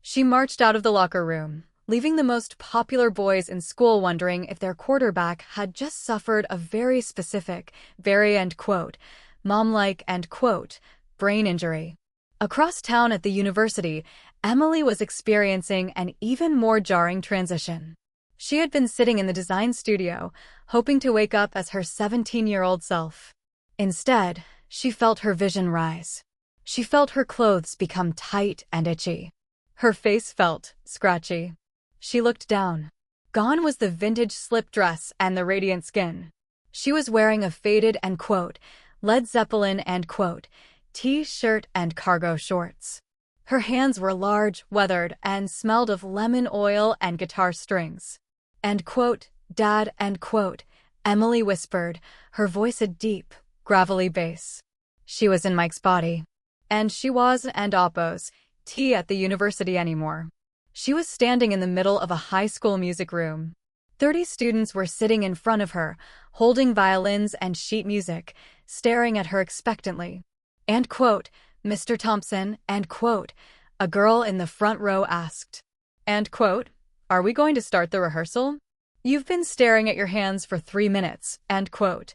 She marched out of the locker room, leaving the most popular boys in school wondering if their quarterback had just suffered a very specific, very end quote, mom-like end quote, brain injury. Across town at the university, Emily was experiencing an even more jarring transition. She had been sitting in the design studio, hoping to wake up as her 17-year-old self. Instead, she felt her vision rise. She felt her clothes become tight and itchy. Her face felt scratchy. She looked down. Gone was the vintage slip dress and the radiant skin. She was wearing a faded end quote, Led Zeppelin end quote, t-shirt and cargo shorts. Her hands were large, weathered, and smelled of lemon oil and guitar strings. End quote, Dad, end quote, Emily whispered, her voice a deep, gravelly bass. She was in Mike's body. And she wasn't and oppos, T at the university anymore. She was standing in the middle of a high school music room. 30 students were sitting in front of her, holding violins and sheet music, staring at her expectantly. End quote, "Mr. Thompson," end quote, a girl in the front row asked. End quote, "Are we going to start the rehearsal? You've been staring at your hands for 3 minutes," end quote.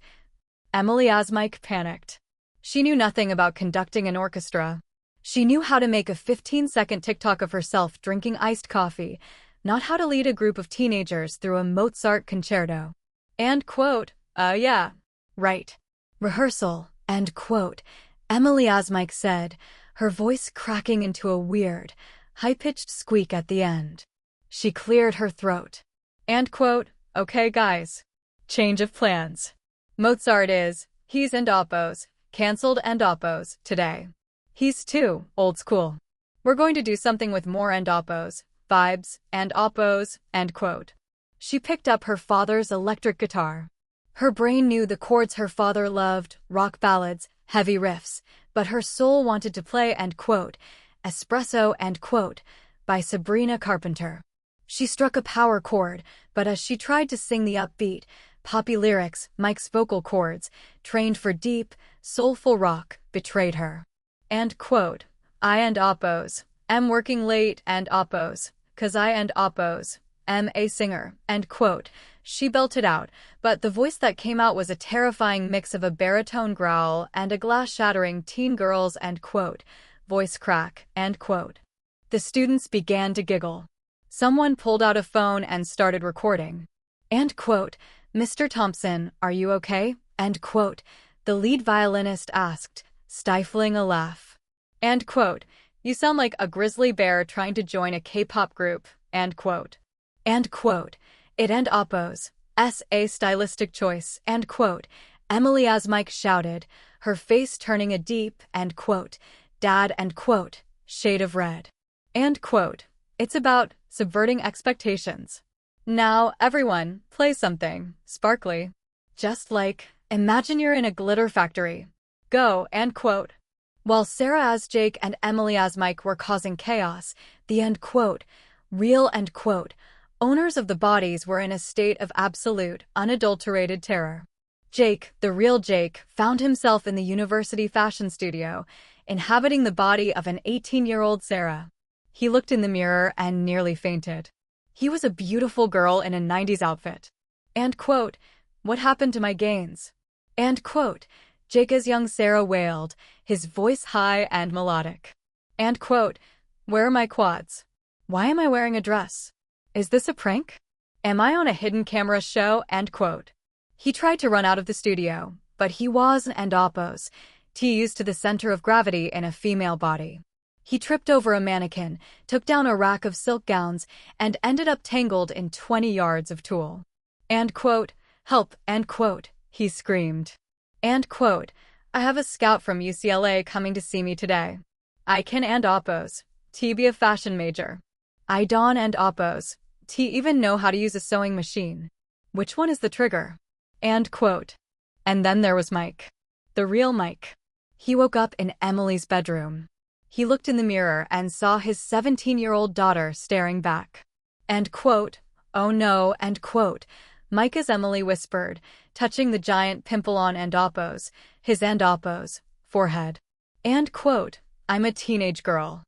Emily as Mike panicked. She knew nothing about conducting an orchestra. She knew how to make a 15-second TikTok of herself drinking iced coffee, not how to lead a group of teenagers through a Mozart concerto. End quote, yeah. Right. Rehearsal, end quote, Emily as Mike said, her voice cracking into a weird, high-pitched squeak at the end. She cleared her throat. End quote, "Okay guys. Change of plans. Mozart is, he's and oppos, cancelled and oppos, today. He's too old school. We're going to do something with more and oppos, vibes, and oppos," end quote. She picked up her father's electric guitar. Her brain knew the chords her father loved, rock ballads, heavy riffs, but her soul wanted to play end quote, Espresso end quote, by Sabrina Carpenter. She struck a power chord, but as she tried to sing the upbeat, poppy lyrics, Mike's vocal cords, trained for deep, soulful rock, betrayed her. End quote, "I and oppos, am working late and oppos, 'cause I and oppos, am a singer," end quote. She belted out, but the voice that came out was a terrifying mix of a baritone growl and a glass-shattering teen girl's end quote, voice crack, end quote. The students began to giggle. Someone pulled out a phone and started recording. End quote, "Mr. Thompson, are you okay?" end quote, the lead violinist asked, stifling a laugh. End quote, "You sound like a grizzly bear trying to join a K-pop group," end quote. End quote, "It and oppos, a stylistic choice," end quote, Emily as Mike shouted, her face turning a deep, end quote, Dad, end quote, shade of red. End quote, "It's about subverting expectations. Now, everyone, play something sparkly. Just like, imagine you're in a glitter factory. Go," end quote. While Sarah as Jake and Emily as Mike were causing chaos, the end quote, real end quote, owners of the bodies were in a state of absolute, unadulterated terror. Jake, the real Jake, found himself in the university fashion studio, inhabiting the body of an 18-year-old Sarah. He looked in the mirror and nearly fainted. He was a beautiful girl in a 90s outfit. End quote, "What happened to my gains?" End quote, Jake as young Sarah wailed, his voice high and melodic. End quote, "Where are my quads? Why am I wearing a dress? Is this a prank? Am I on a hidden camera show?" End quote. He tried to run out of the studio, but he was and oppos, used to the center of gravity in a female body. He tripped over a mannequin, took down a rack of silk gowns, and ended up tangled in 20 yards of tulle. End quote, Help, end quote, he screamed. End quote, I have a scout from UCLA coming to see me today. I can and oppose. T be a fashion major. I don and oppose. T even know how to use a sewing machine. Which one is the trigger? End quote. And then there was Mike. The real Mike. He woke up in Emily's bedroom. He looked in the mirror and saw his 17-year-old daughter staring back. End quote. Oh no, end quote. Mike, as Emily whispered, touching the giant pimple on Andoppo's, his Andoppo's, forehead. End quote. I'm a teenage girl.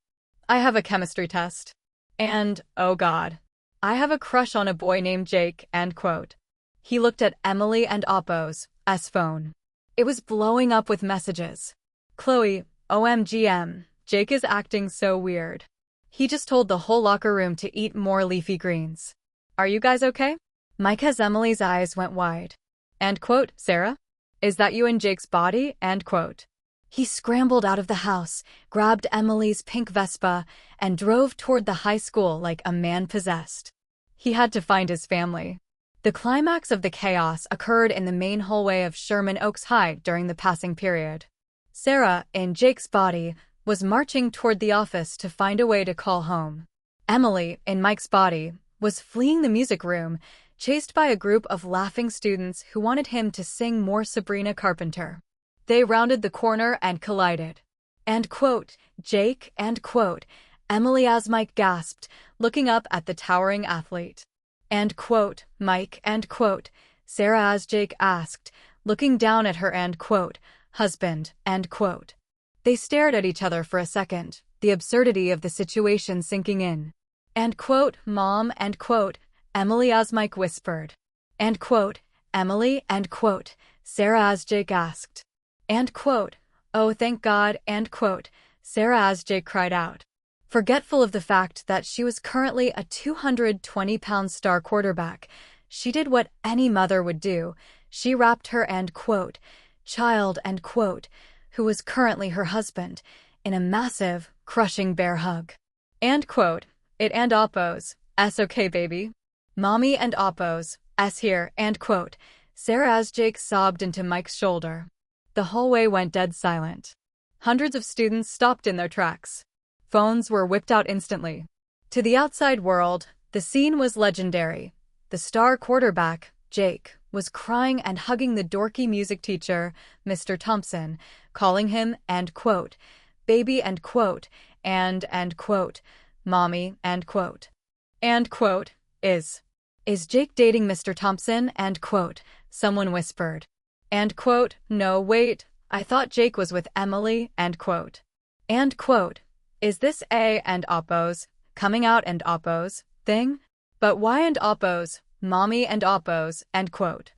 I have a chemistry test. And, oh God, I have a crush on a boy named Jake, end quote. He looked at Emily and Oppo's phone. It was blowing up with messages. Chloe, OMGM, Jake is acting so weird. He just told the whole locker room to eat more leafy greens. Are you guys okay? Mike, as Emily's eyes went wide. End quote. Sarah? Is that you in Jake's body? End quote. He scrambled out of the house, grabbed Emily's pink Vespa, and drove toward the high school like a man possessed. He had to find his family. The climax of the chaos occurred in the main hallway of Sherman Oaks High during the passing period. Sarah, in Jake's body, was marching toward the office to find a way to call home. Emily, in Mike's body, was fleeing the music room, chased by a group of laughing students who wanted him to sing more Sabrina Carpenter. They rounded the corner and collided. End quote. Jake, end quote. Emily, as Mike gasped, looking up at the towering athlete. End quote. Mike, end quote. Sarah, as Jake asked, looking down at her, end quote. Husband, end quote. They stared at each other for a second, the absurdity of the situation sinking in. End quote. Mom, end quote. Emily, as Mike whispered. End quote. Emily, end quote. Sarah, as Jake asked. End quote. Oh, thank God, end quote. Sarah, as Jake cried out. Forgetful of the fact that she was currently a 220-pound star quarterback, she did what any mother would do. She wrapped her, end quote, child, end quote, who was currently her husband, in a massive, crushing bear hug. End quote. It and Oppo's. S okay, baby. Mommy and Oppo's. S here, end quote. Sarah, as Jake sobbed into Mike's shoulder. The hallway went dead silent. Hundreds of students stopped in their tracks. Phones were whipped out instantly. To the outside world, the scene was legendary. The star quarterback, Jake, was crying and hugging the dorky music teacher, Mr. Thompson, calling him, end quote, baby, end quote, and, end quote, mommy, end quote. End quote, Is Jake dating Mr. Thompson, end quote, someone whispered. End quote, no, wait, I thought Jake was with Emily, end quote. End quote, is this a and Oppo's, coming out and Oppo's, thing? But why and Oppo's, mommy and Oppo's, end quote.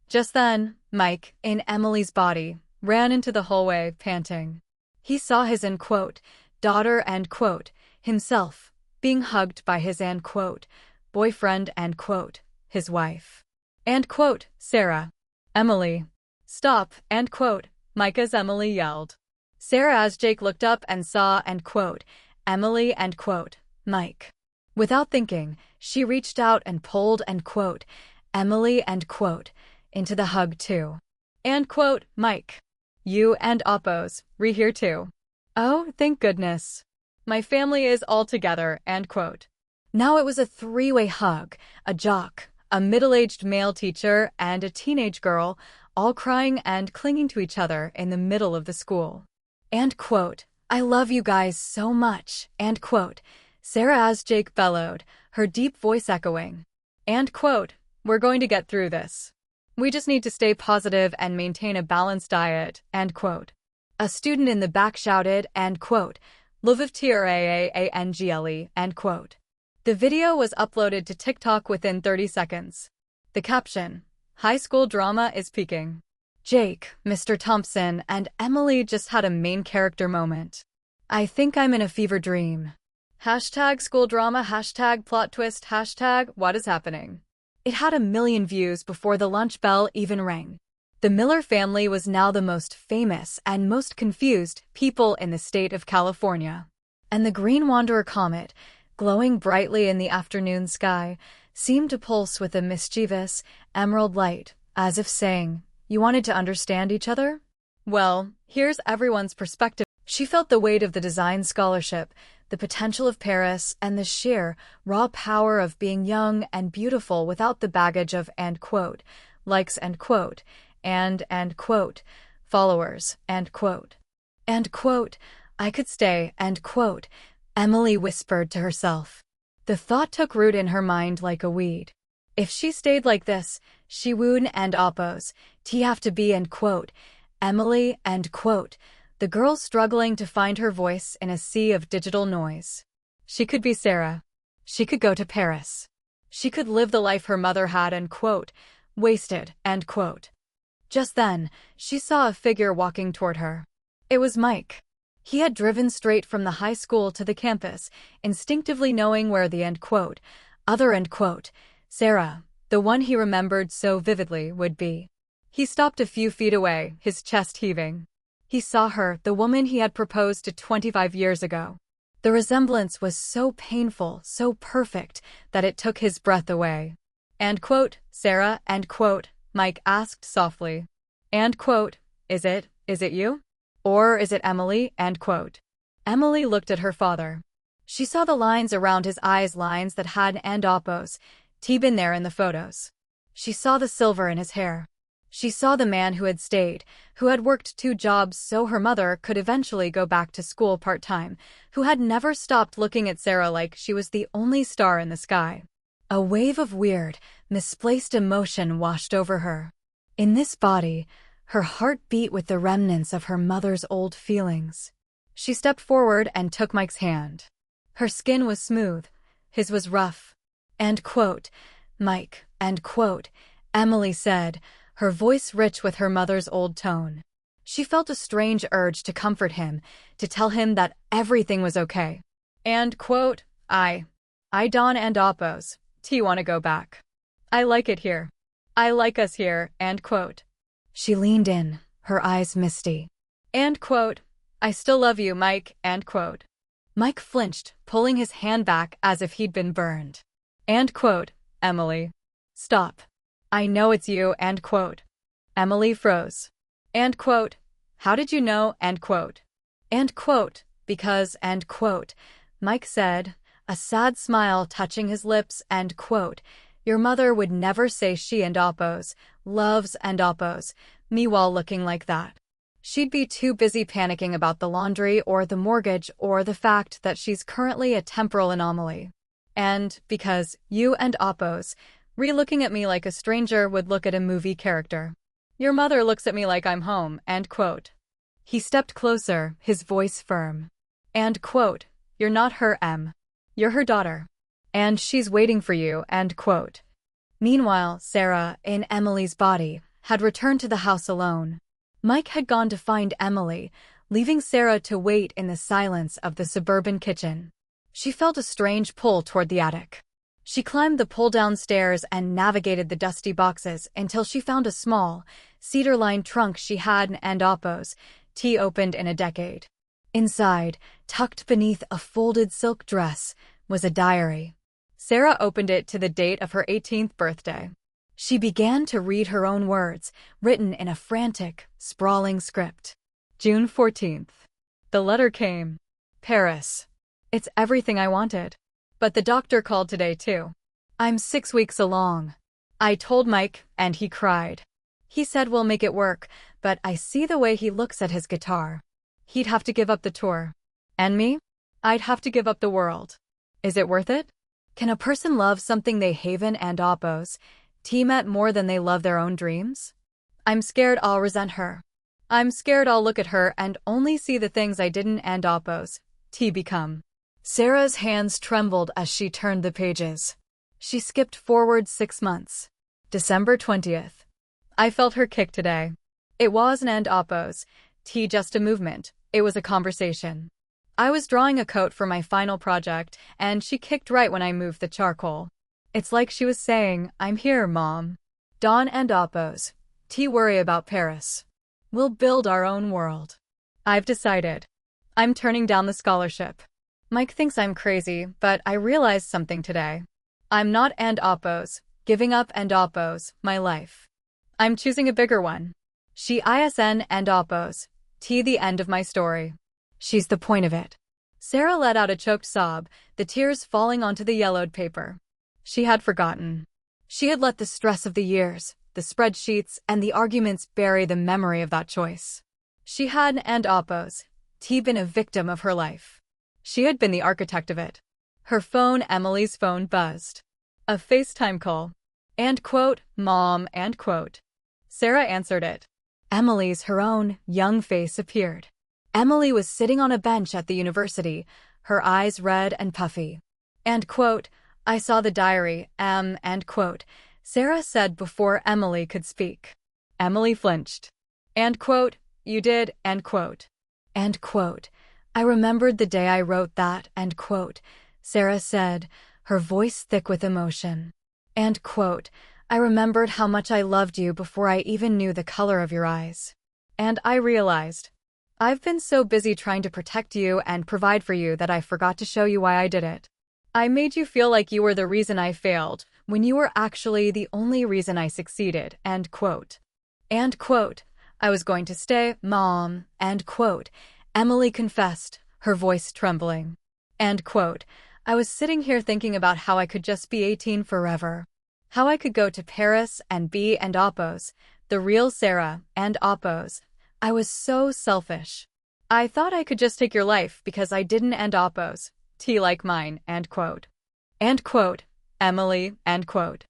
Just then, Mike, in Emily's body, ran into the hallway, panting. He saw his, end quote, daughter, end quote, himself, being hugged by his, end quote, boyfriend, end quote, his wife. End quote, Sarah. Emily. Stop, end quote, Mike, as Emily yelled. Sarah, as Jake looked up and saw, end quote, Emily, end quote, Mike. Without thinking, she reached out and pulled, end quote, Emily, end quote, into the hug too. End quote, Mike. You and Oppo's, here too. Oh, thank goodness. My family is all together, end quote. Now it was a three-way hug, a jock, a middle-aged male teacher, and a teenage girl, all crying and clinging to each other in the middle of the school. End quote, I love you guys so much, end quote, Sarah, as Jake bellowed, her deep voice echoing. End quote, we're going to get through this. We just need to stay positive and maintain a balanced diet, end quote. A student in the back shouted, end quote, Lviv Traangle, end quote. The video was uploaded to TikTok within 30 seconds. The caption, high school drama is peaking. Jake, Mr. Thompson, and Emily just had a main character moment. I think I'm in a fever dream. Hashtag school drama, hashtag plot twist, hashtag what is happening. It had 1 million views before the lunch bell even rang. The Miller family was now the most famous and most confused people in the state of California. And the Green Wanderer comet, glowing brightly in the afternoon sky, seemed to pulse with a mischievous, emerald light, as if saying, "You wanted to understand each other? Well, here's everyone's perspective." She felt the weight of the design scholarship, the potential of Paris, and the sheer, raw power of being young and beautiful without the baggage of likes and followers I could stay, Emily whispered to herself. The thought took root in her mind like a weed. If she stayed like this, she would have to be Emily the girl struggling to find her voice in a sea of digital noise. She could be Sarah. She could go to Paris. She could live the life her mother had wasted. Just then, she saw a figure walking toward her. It was Mike. He had driven straight from the high school to the campus, instinctively knowing where the Sarah, the one he remembered so vividly, would be. He stopped a few feet away, his chest heaving. He saw her, the woman he had proposed to 25 years ago. The resemblance was so painful, so perfect, that it took his breath away. Sarah, Mike asked softly. Is it you? Or is it Emily? Emily looked at her father. She saw the lines around his eyes, lines that had been there in the photos. She saw the silver in his hair. She saw the man who had stayed, who had worked 2 jobs so her mother could eventually go back to school part-time, who had never stopped looking at Sarah like she was the only star in the sky. A wave of weird, misplaced emotion washed over her. In this body, her heart beat with the remnants of her mother's old feelings. She stepped forward and took Mike's hand. Her skin was smooth, his was rough. Mike, Emily said, her voice rich with her mother's old tone. She felt a strange urge to comfort him, to tell him that everything was okay. I Don and Oppos, wanna go back. I like it here. I like us here, She leaned in, her eyes misty. I still love you, Mike, Mike flinched, pulling his hand back as if he'd been burned. Emily. Stop. I know it's you, Emily froze. How did you know, because, Mike said, a sad smile touching his lips, your mother would never say she and Oppos, loves and Oppos, me while looking like that. She'd be too busy panicking about the laundry or the mortgage or the fact that she's currently a temporal anomaly. And because you and Oppos, re-looking at me like a stranger would look at a movie character. Your mother looks at me like I'm home, He stepped closer, his voice firm. You're not her, Em. You're her daughter. And she's waiting for you, Meanwhile, Sarah, in Emily's body, had returned to the house alone. Mike had gone to find Emily, leaving Sarah to wait in the silence of the suburban kitchen. She felt a strange pull toward the attic. She climbed the pull-down stairs and navigated the dusty boxes until she found a small, cedar-lined trunk she had and Oppos, opened in a decade. Inside, tucked beneath a folded silk dress, was a diary. Sarah opened it to the date of her 18th birthday. She began to read her own words, written in a frantic, sprawling script. June 14th. The letter came. Paris. It's everything I wanted. But the doctor called today too. I'm 6 weeks along. I told Mike, and he cried. He said we'll make it work, but I see the way he looks at his guitar. He'd have to give up the tour. And me? I'd have to give up the world. Is it worth it? Can a person love something they haven and Oppos, met more than they love their own dreams? I'm scared I'll resent her. I'm scared I'll look at her and only see the things I didn't and Oppos, become. Sarah's hands trembled as she turned the pages. She skipped forward 6 months. December 20th. I felt her kick today. It wasn't and Oppos, just a movement. It was a conversation. I was drawing a coat for my final project, and she kicked right when I moved the charcoal. It's like she was saying, I'm here, Mom. Don and Oppos, worry about Paris. We'll build our own world. I've decided. I'm turning down the scholarship. Mike thinks I'm crazy, but I realized something today. I'm not and Oppos, giving up and Oppos, my life. I'm choosing a bigger one. She ISN and oppos. T the end of my story. She's the point of it. Sarah let out a choked sob, the tears falling onto the yellowed paper. She had forgotten. She had let the stress of the years, the spreadsheets, and the arguments bury the memory of that choice. She had and oppos. T been a victim of her life. She had been the architect of it. Her phone, Emily's phone, buzzed. A FaceTime call. And quote, Mom, and quote. Sarah answered it. Emily's her own, young face appeared. Emily was sitting on a bench at the university, her eyes red and puffy. And quote, I saw the diary, and quote, Sarah said before Emily could speak. Emily flinched. And quote, you did, and quote. And quote, I remembered the day I wrote that, and quote, Sarah said, her voice thick with emotion. And quote, I remembered how much I loved you before I even knew the color of your eyes. And I realized, I've been so busy trying to protect you and provide for you that I forgot to show you why I did it. I made you feel like you were the reason I failed, when you were actually the only reason I succeeded, end quote. And quote, I was going to stay, Mom, end quote. Emily confessed, her voice trembling. End quote, I was sitting here thinking about how I could just be 18 forever. How I could go to Paris and be and oppos, the real Sarah, and oppos. I was so selfish. I thought I could just take your life because I didn't and oppos. T like mine, end quote. End quote, Emily, end quote.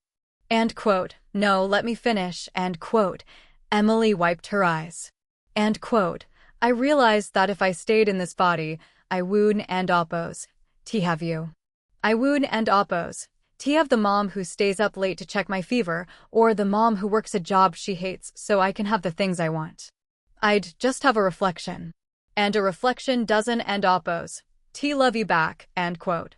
End quote, no, let me finish, end quote. Emily wiped her eyes. End quote, I realized that if I stayed in this body, I would and oppos. T have you. I would and oppos. T have the mom who stays up late to check my fever, or the mom who works a job she hates so I can have the things I want. I'd just have a reflection. And a reflection doesn't and oppos. T love you back, end quote.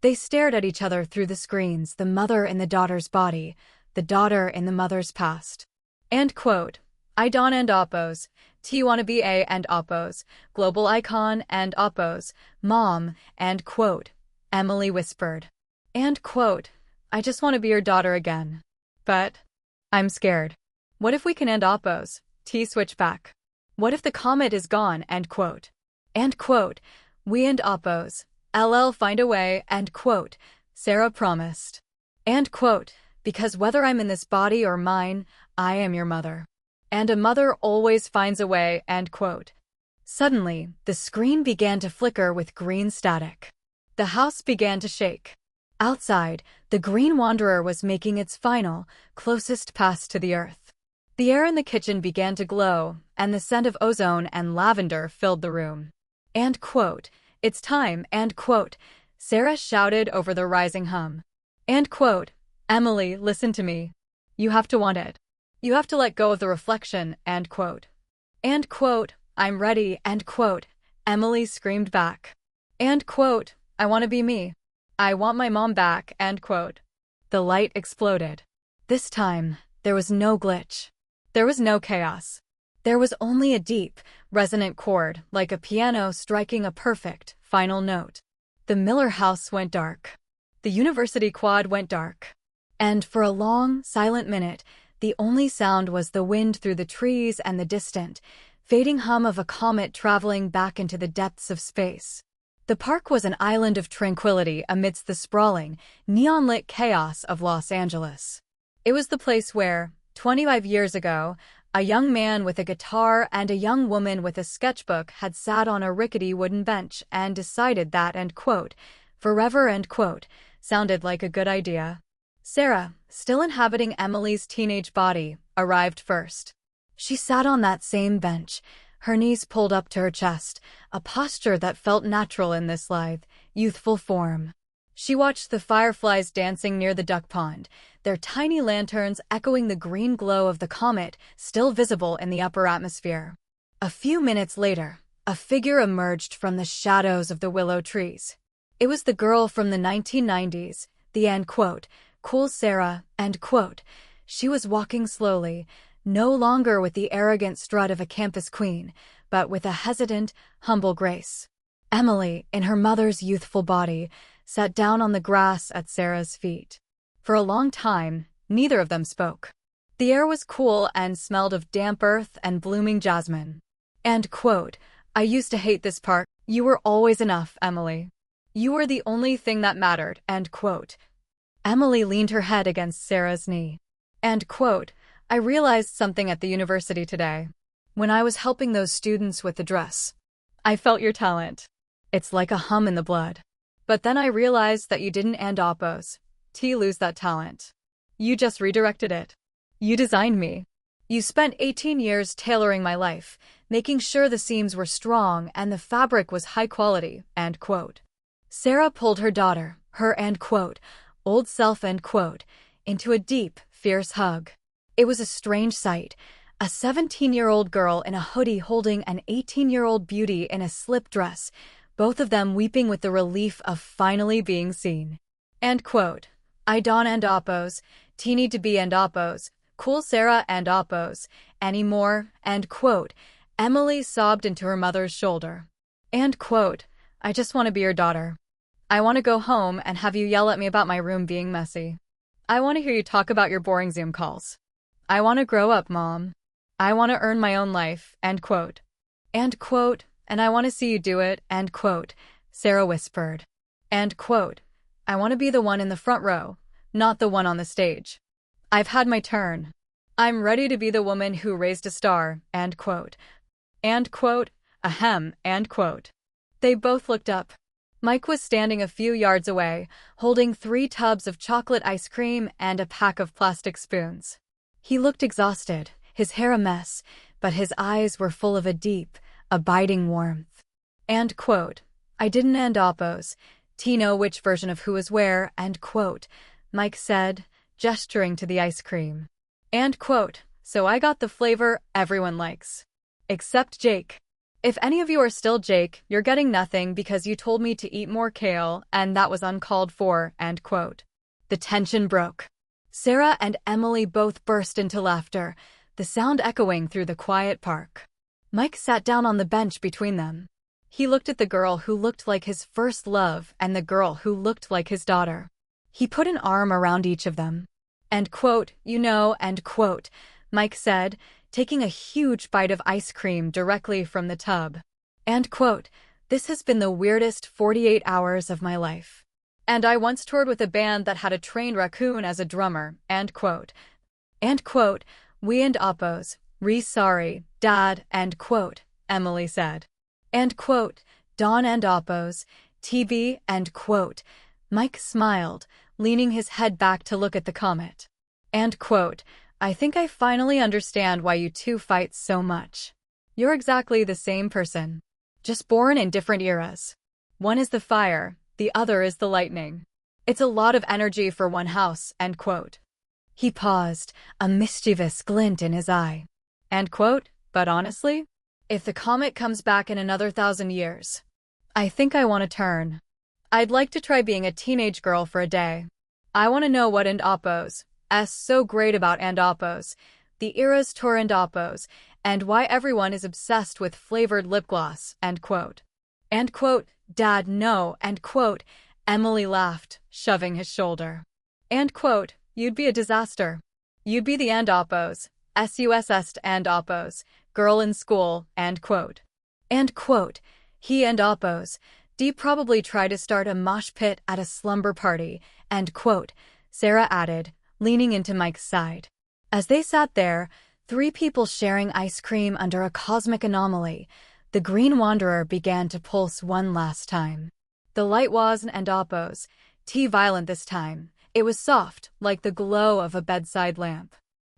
They stared at each other through the screens, the mother in the daughter's body, the daughter in the mother's past. End quote. I don and oppos. T wanna be a and oppos. Global icon and oppos. Mom, end quote. Emily whispered. And quote, I just want to be your daughter again. But I'm scared. What if we can end oppos? T switch back. What if the comet is gone, end quote. And quote, we end oppos. LL find a way, end quote. Sarah promised. And quote, because whether I'm in this body or mine, I am your mother. And a mother always finds a way, end quote. Suddenly, the screen began to flicker with green static. The house began to shake. Outside, the Green Wanderer was making its final, closest pass to the earth. The air in the kitchen began to glow, and the scent of ozone and lavender filled the room. And quote, it's time, and quote, Sarah shouted over the rising hum. And quote, Emily, listen to me. You have to want it. You have to let go of the reflection, end quote. And quote, I'm ready, end quote. Emily screamed back. And quote, I want to be me. I want my mom back, end quote. The light exploded. This time, there was no glitch. There was no chaos. There was only a deep, resonant chord, like a piano striking a perfect, final note. The Miller house went dark. The university quad went dark. And for a long, silent minute, the only sound was the wind through the trees and the distant, fading hum of a comet traveling back into the depths of space. The park was an island of tranquility amidst the sprawling, neon-lit chaos of Los Angeles. It was the place where, 25 years ago, a young man with a guitar and a young woman with a sketchbook had sat on a rickety wooden bench and decided that, end quote, forever, end quote, sounded like a good idea. Sarah, still inhabiting Emily's teenage body, arrived first. She sat on that same bench, her knees pulled up to her chest, a posture that felt natural in this lithe, youthful form. She watched the fireflies dancing near the duck pond, their tiny lanterns echoing the green glow of the comet still visible in the upper atmosphere. A few minutes later, a figure emerged from the shadows of the willow trees. It was the girl from the 1990s, the end quote, cool Sarah, end quote. She was walking slowly, no longer with the arrogant strut of a campus queen, but with a hesitant, humble grace. Emily, in her mother's youthful body, sat down on the grass at Sarah's feet. For a long time, neither of them spoke. The air was cool and smelled of damp earth and blooming jasmine. And quote, I used to hate this part. You were always enough, Emily. You were the only thing that mattered, end quote. Emily leaned her head against Sarah's knee. And quote, I realized something at the university today. When I was helping those students with the dress, I felt your talent. It's like a hum in the blood. But then I realized that you didn't and oppose. Lose that talent. You just redirected it. You designed me. You spent 18 years tailoring my life, making sure the seams were strong and the fabric was high quality, end quote. Sarah pulled her daughter, her end quote, old self end quote, into a deep, fierce hug. It was a strange sight. A 17-year-old girl in a hoodie holding an 18-year-old beauty in a slip dress, both of them weeping with the relief of finally being seen. End quote. I Dawn and oppose, teeny to be and oppose, cool Sarah and oppose, anymore, end quote. Emily sobbed into her mother's shoulder. End quote. I just want to be your daughter. I want to go home and have you yell at me about my room being messy. I want to hear you talk about your boring Zoom calls. I want to grow up, Mom. I want to earn my own life, end quote. End quote, and I want to see you do it, end quote, Sarah whispered. End quote. I want to be the one in the front row, not the one on the stage. I've had my turn. I'm ready to be the woman who raised a star, end quote. End quote, ahem, end quote. They both looked up. Mike was standing a few yards away, holding 3 tubs of chocolate ice cream and a pack of plastic spoons. He looked exhausted, his hair a mess, but his eyes were full of a deep, abiding warmth. End quote. I didn't and oppose. Know which version of who is where, end quote, Mike said, gesturing to the ice cream. End quote. So I got the flavor everyone likes. Except Jake. If any of you are still Jake, you're getting nothing because you told me to eat more kale and that was uncalled for, end quote. The tension broke. Sarah and Emily both burst into laughter, the sound echoing through the quiet park. Mike sat down on the bench between them. He looked at the girl who looked like his first love and the girl who looked like his daughter. He put an arm around each of them. End quote, you know, end quote, Mike said, taking a huge bite of ice cream directly from the tub. End quote, this has been the weirdest 48 hours of my life. And I once toured with a band that had a trained raccoon as a drummer, end quote. End quote, we and oppose, sorry, Dad, end quote, Emily said. End quote, Dawn and oppose, TB, end quote. Mike smiled, leaning his head back to look at the comet. End quote, I think I finally understand why you two fight so much. You're exactly the same person, just born in different eras. One is the fire, the other is the lightning. It's a lot of energy for one house, end quote. He paused, a mischievous glint in his eye. End quote, but honestly, if the comet comes back in another 1,000 years, I think I want to turn. I'd like to try being a teenage girl for a day. I want to know what and oppose is so great about and oppose, the eras tour and oppose, and why everyone is obsessed with flavored lip gloss, end quote. End quote, Dad, no, end quote, Emily laughed, shoving his shoulder. End quote, you'd be a disaster. You'd be the and oppose, SUSS and oppose, girl in school, end quote. End quote, he and oppose, D probably try to start a mosh pit at a slumber party, end quote, Sarah added, leaning into Mike's side. As they sat there, 3 people sharing ice cream under a cosmic anomaly, the Green Wanderer began to pulse one last time. The light wasn't and oppose, violent this time. It was soft, like the glow of a bedside lamp.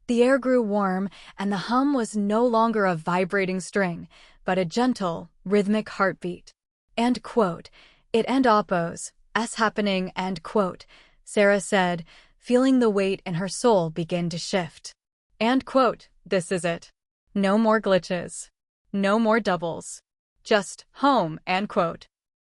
The air grew warm, and the hum was no longer a vibrating string, but a gentle, rhythmic heartbeat. End quote, it and oppose, happening, end quote, Sarah said, feeling the weight in her soul begin to shift. End quote, this is it. No more glitches. No more doubles. Just home, end quote.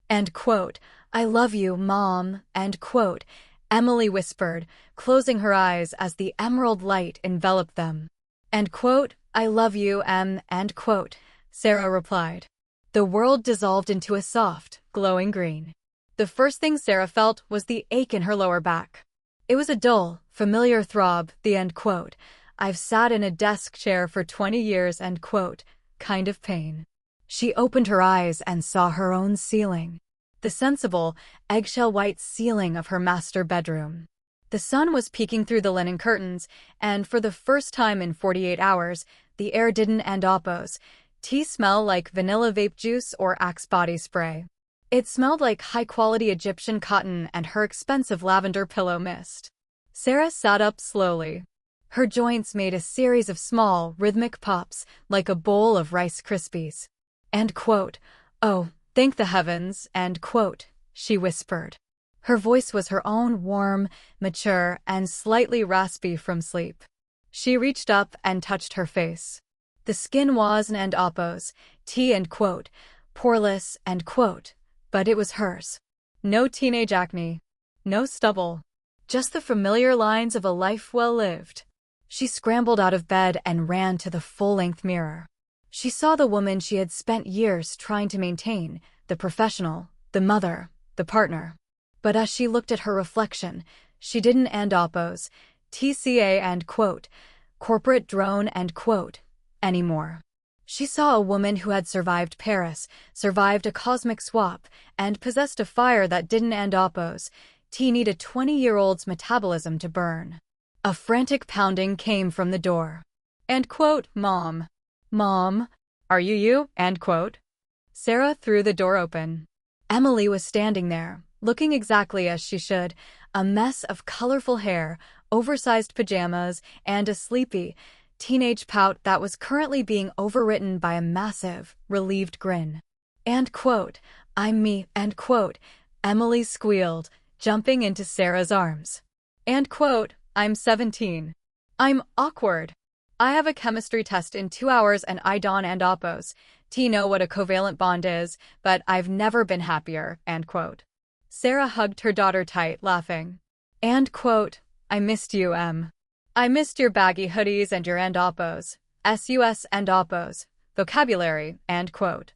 End quote, I love you, Mom, end quote, Emily whispered, closing her eyes as the emerald light enveloped them. End quote, I love you, end quote, Sarah replied. The world dissolved into a soft, glowing green. The first thing Sarah felt was the ache in her lower back. It was a dull, familiar throb, the end quote, I've sat in a desk chair for 20 years and quote, kind of pain. She opened her eyes and saw her own ceiling. The sensible, eggshell white ceiling of her master bedroom. The sun was peeking through the linen curtains, and for the first time in 48 hours, the air didn't and oppose. Tea smell like vanilla vape juice or Axe body spray. It smelled like high-quality Egyptian cotton and her expensive lavender pillow mist. Sarah sat up slowly. Her joints made a series of small, rhythmic pops, like a bowl of Rice Krispies. And quote, "Oh, thank the heavens," and quote, she whispered. Her voice was her own, warm, mature, and slightly raspy from sleep. She reached up and touched her face. The skin was and oppose, tea and quote, poreless and quote, but it was hers. No teenage acne. No stubble. Just the familiar lines of a life well lived. She scrambled out of bed and ran to the full-length mirror. She saw the woman she had spent years trying to maintain, the professional, the mother, the partner. But as she looked at her reflection, she didn't and oppose, TCA and quote, corporate drone and quote, anymore. She saw a woman who had survived Paris, survived a cosmic swap, and possessed a fire that didn't and oppose, need a 20-year-old's metabolism to burn. A frantic pounding came from the door. And quote, Mom. Mom, are you? And quote. Sarah threw the door open. Emily was standing there, looking exactly as she should, a mess of colorful hair, oversized pajamas, and a sleepy, teenage pout that was currently being overwritten by a massive, relieved grin. And quote, I'm me, and quote, Emily squealed, jumping into Sarah's arms. And quote, I'm 17. I'm awkward. I have a chemistry test in 2 hours and I don't and oppose. Know what a covalent bond is, but I've never been happier, and quote. Sarah hugged her daughter tight, laughing. And quote, I missed you, Em. I missed your baggy hoodies and your and oppos, sus and oppos, vocabulary, and quote.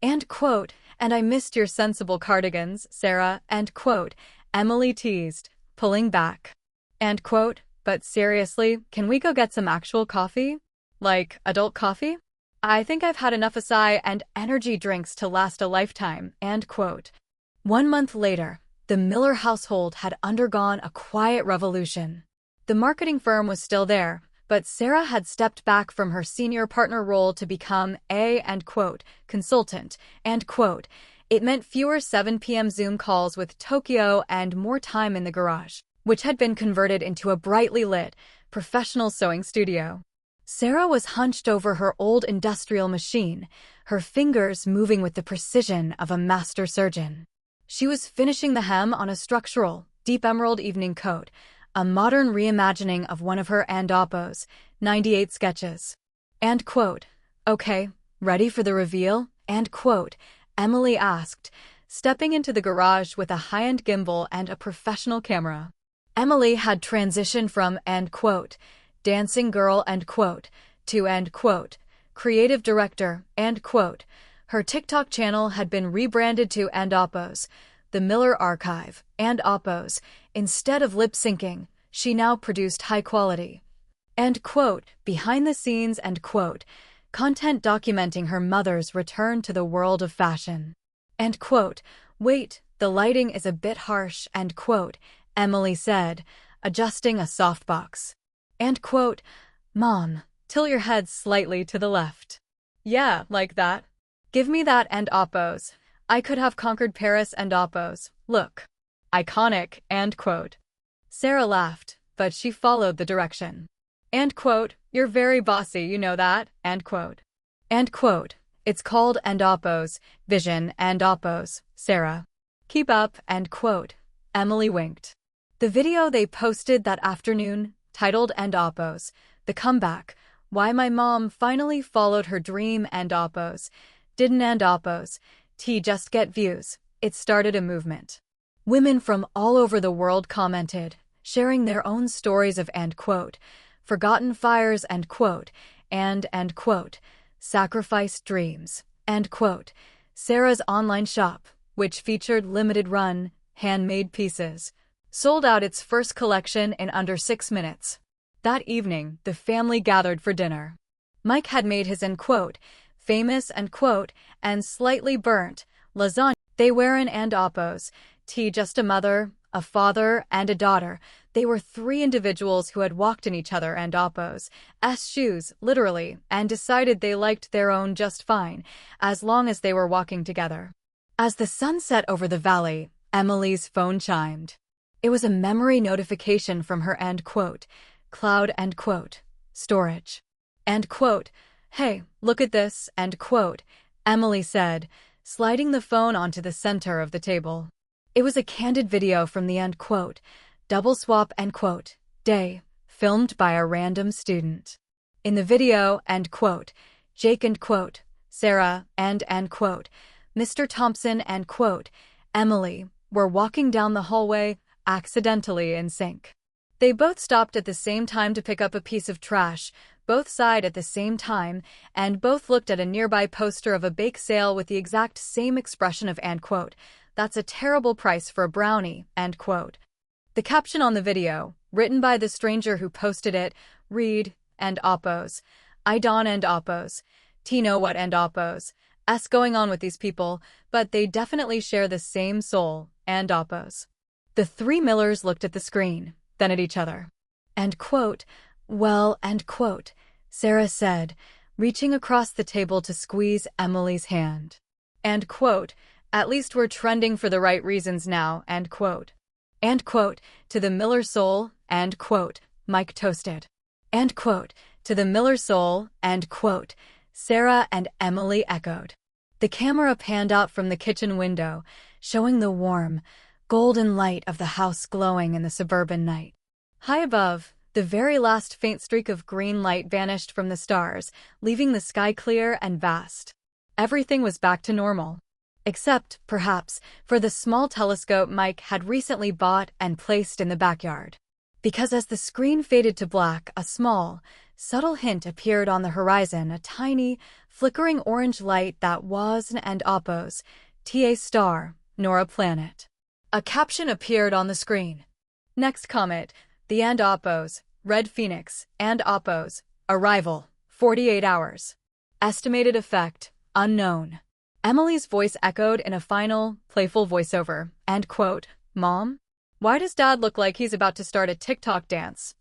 And quote, and I missed your sensible cardigans, Sarah, and quote, Emily teased, pulling back. And quote, but seriously, can we go get some actual coffee? Like, adult coffee? I think I've had enough acai and energy drinks to last a lifetime, and quote. 1 month later, the Miller household had undergone a quiet revolution. The marketing firm was still there, but Sarah had stepped back from her senior partner role to become a, and quote, consultant, and quote. It meant fewer 7 p.m. Zoom calls with Tokyo and more time in the garage, which had been converted into a brightly lit, professional sewing studio. Sarah was hunched over her old industrial machine, her fingers moving with the precision of a master surgeon. She was finishing the hem on a structural, deep emerald evening coat, a modern reimagining of one of her and oppos, 98 sketches. And quote, okay, ready for the reveal? And quote, Emily asked, stepping into the garage with a high-end gimbal and a professional camera. Emily had transitioned from, and quote, dancing girl, and quote, to, and quote, creative director, and quote. Her TikTok channel had been rebranded to and oppos, the Miller Archive, and oppos. Instead of lip-syncing, she now produced high-quality, and quote, behind the scenes, and quote, content documenting her mother's return to the world of fashion. And quote, wait, the lighting is a bit harsh, and quote, Emily said, adjusting a softbox. And quote, Mom, tilt your head slightly to the left. Yeah, like that. Give me that and oppos. I could have conquered Paris and oppos. Look. Iconic, and quote. Sarah laughed, but she followed the direction. And quote, you're very bossy, you know that, and quote. And quote, it's called and oppos, vision and oppos, Sarah. Keep up, and quote. Emily winked. The video they posted that afternoon, titled and oppos, The Comeback, Why My Mom Finally Followed Her Dream and oppos, Didn't and oppos, just get views. It started a movement. Women from all over the world commented, sharing their own stories of and quote, forgotten fires and quote, and quote, sacrificed dreams, and quote. Sarah's online shop, which featured limited-run, handmade pieces, sold out its first collection in under 6 minutes. That evening, the family gathered for dinner. Mike had made his famous and slightly burnt lasagna. They were an and oppos. Just a mother, a father, and a daughter. They were three individuals who had walked in each other and oppos' shoes, literally, and decided they liked their own just fine, as long as they were walking together. As the sun set over the valley, Emily's phone chimed. It was a memory notification from her cloud storage. Hey, look at this, Emily said, sliding the phone onto the center of the table. It was a candid video from the double swap day, filmed by a random student. In the video, Jake Sarah and Mr. Thompson and Emily were walking down the hallway, accidentally in sync. They both stopped at the same time to pick up a piece of trash, both sighed at the same time, and both looked at a nearby poster of a bake sale with the exact same expression of "That's a terrible price for a brownie," The caption on the video, written by the stranger who posted it, read, "And oppos. I don't and oppos. Know what and oppos. S going on with these people, but they definitely share the same soul, and oppos." The three Millers looked at the screen, then at each other. Well, Sarah said, reaching across the table to squeeze Emily's hand. At least we're trending for the right reasons now, to the Miller soul, Mike toasted. To the Miller soul, Sarah and Emily echoed. The camera panned out from the kitchen window, showing the warm, golden light of the house glowing in the suburban night. High above, the very last faint streak of green light vanished from the stars, leaving the sky clear and vast. Everything was back to normal. Except, perhaps, for the small telescope Mike had recently bought and placed in the backyard. Because as the screen faded to black, a small, subtle hint appeared on the horizon, a tiny, flickering orange light that was and oppos, a star, nor a planet. A caption appeared on the screen. Next comet, the and oppos, Red Phoenix, and oppos, arrival, 48 hours. Estimated effect, unknown. Emily's voice echoed in a final, playful voiceover, Mom? Why does Dad look like he's about to start a TikTok dance,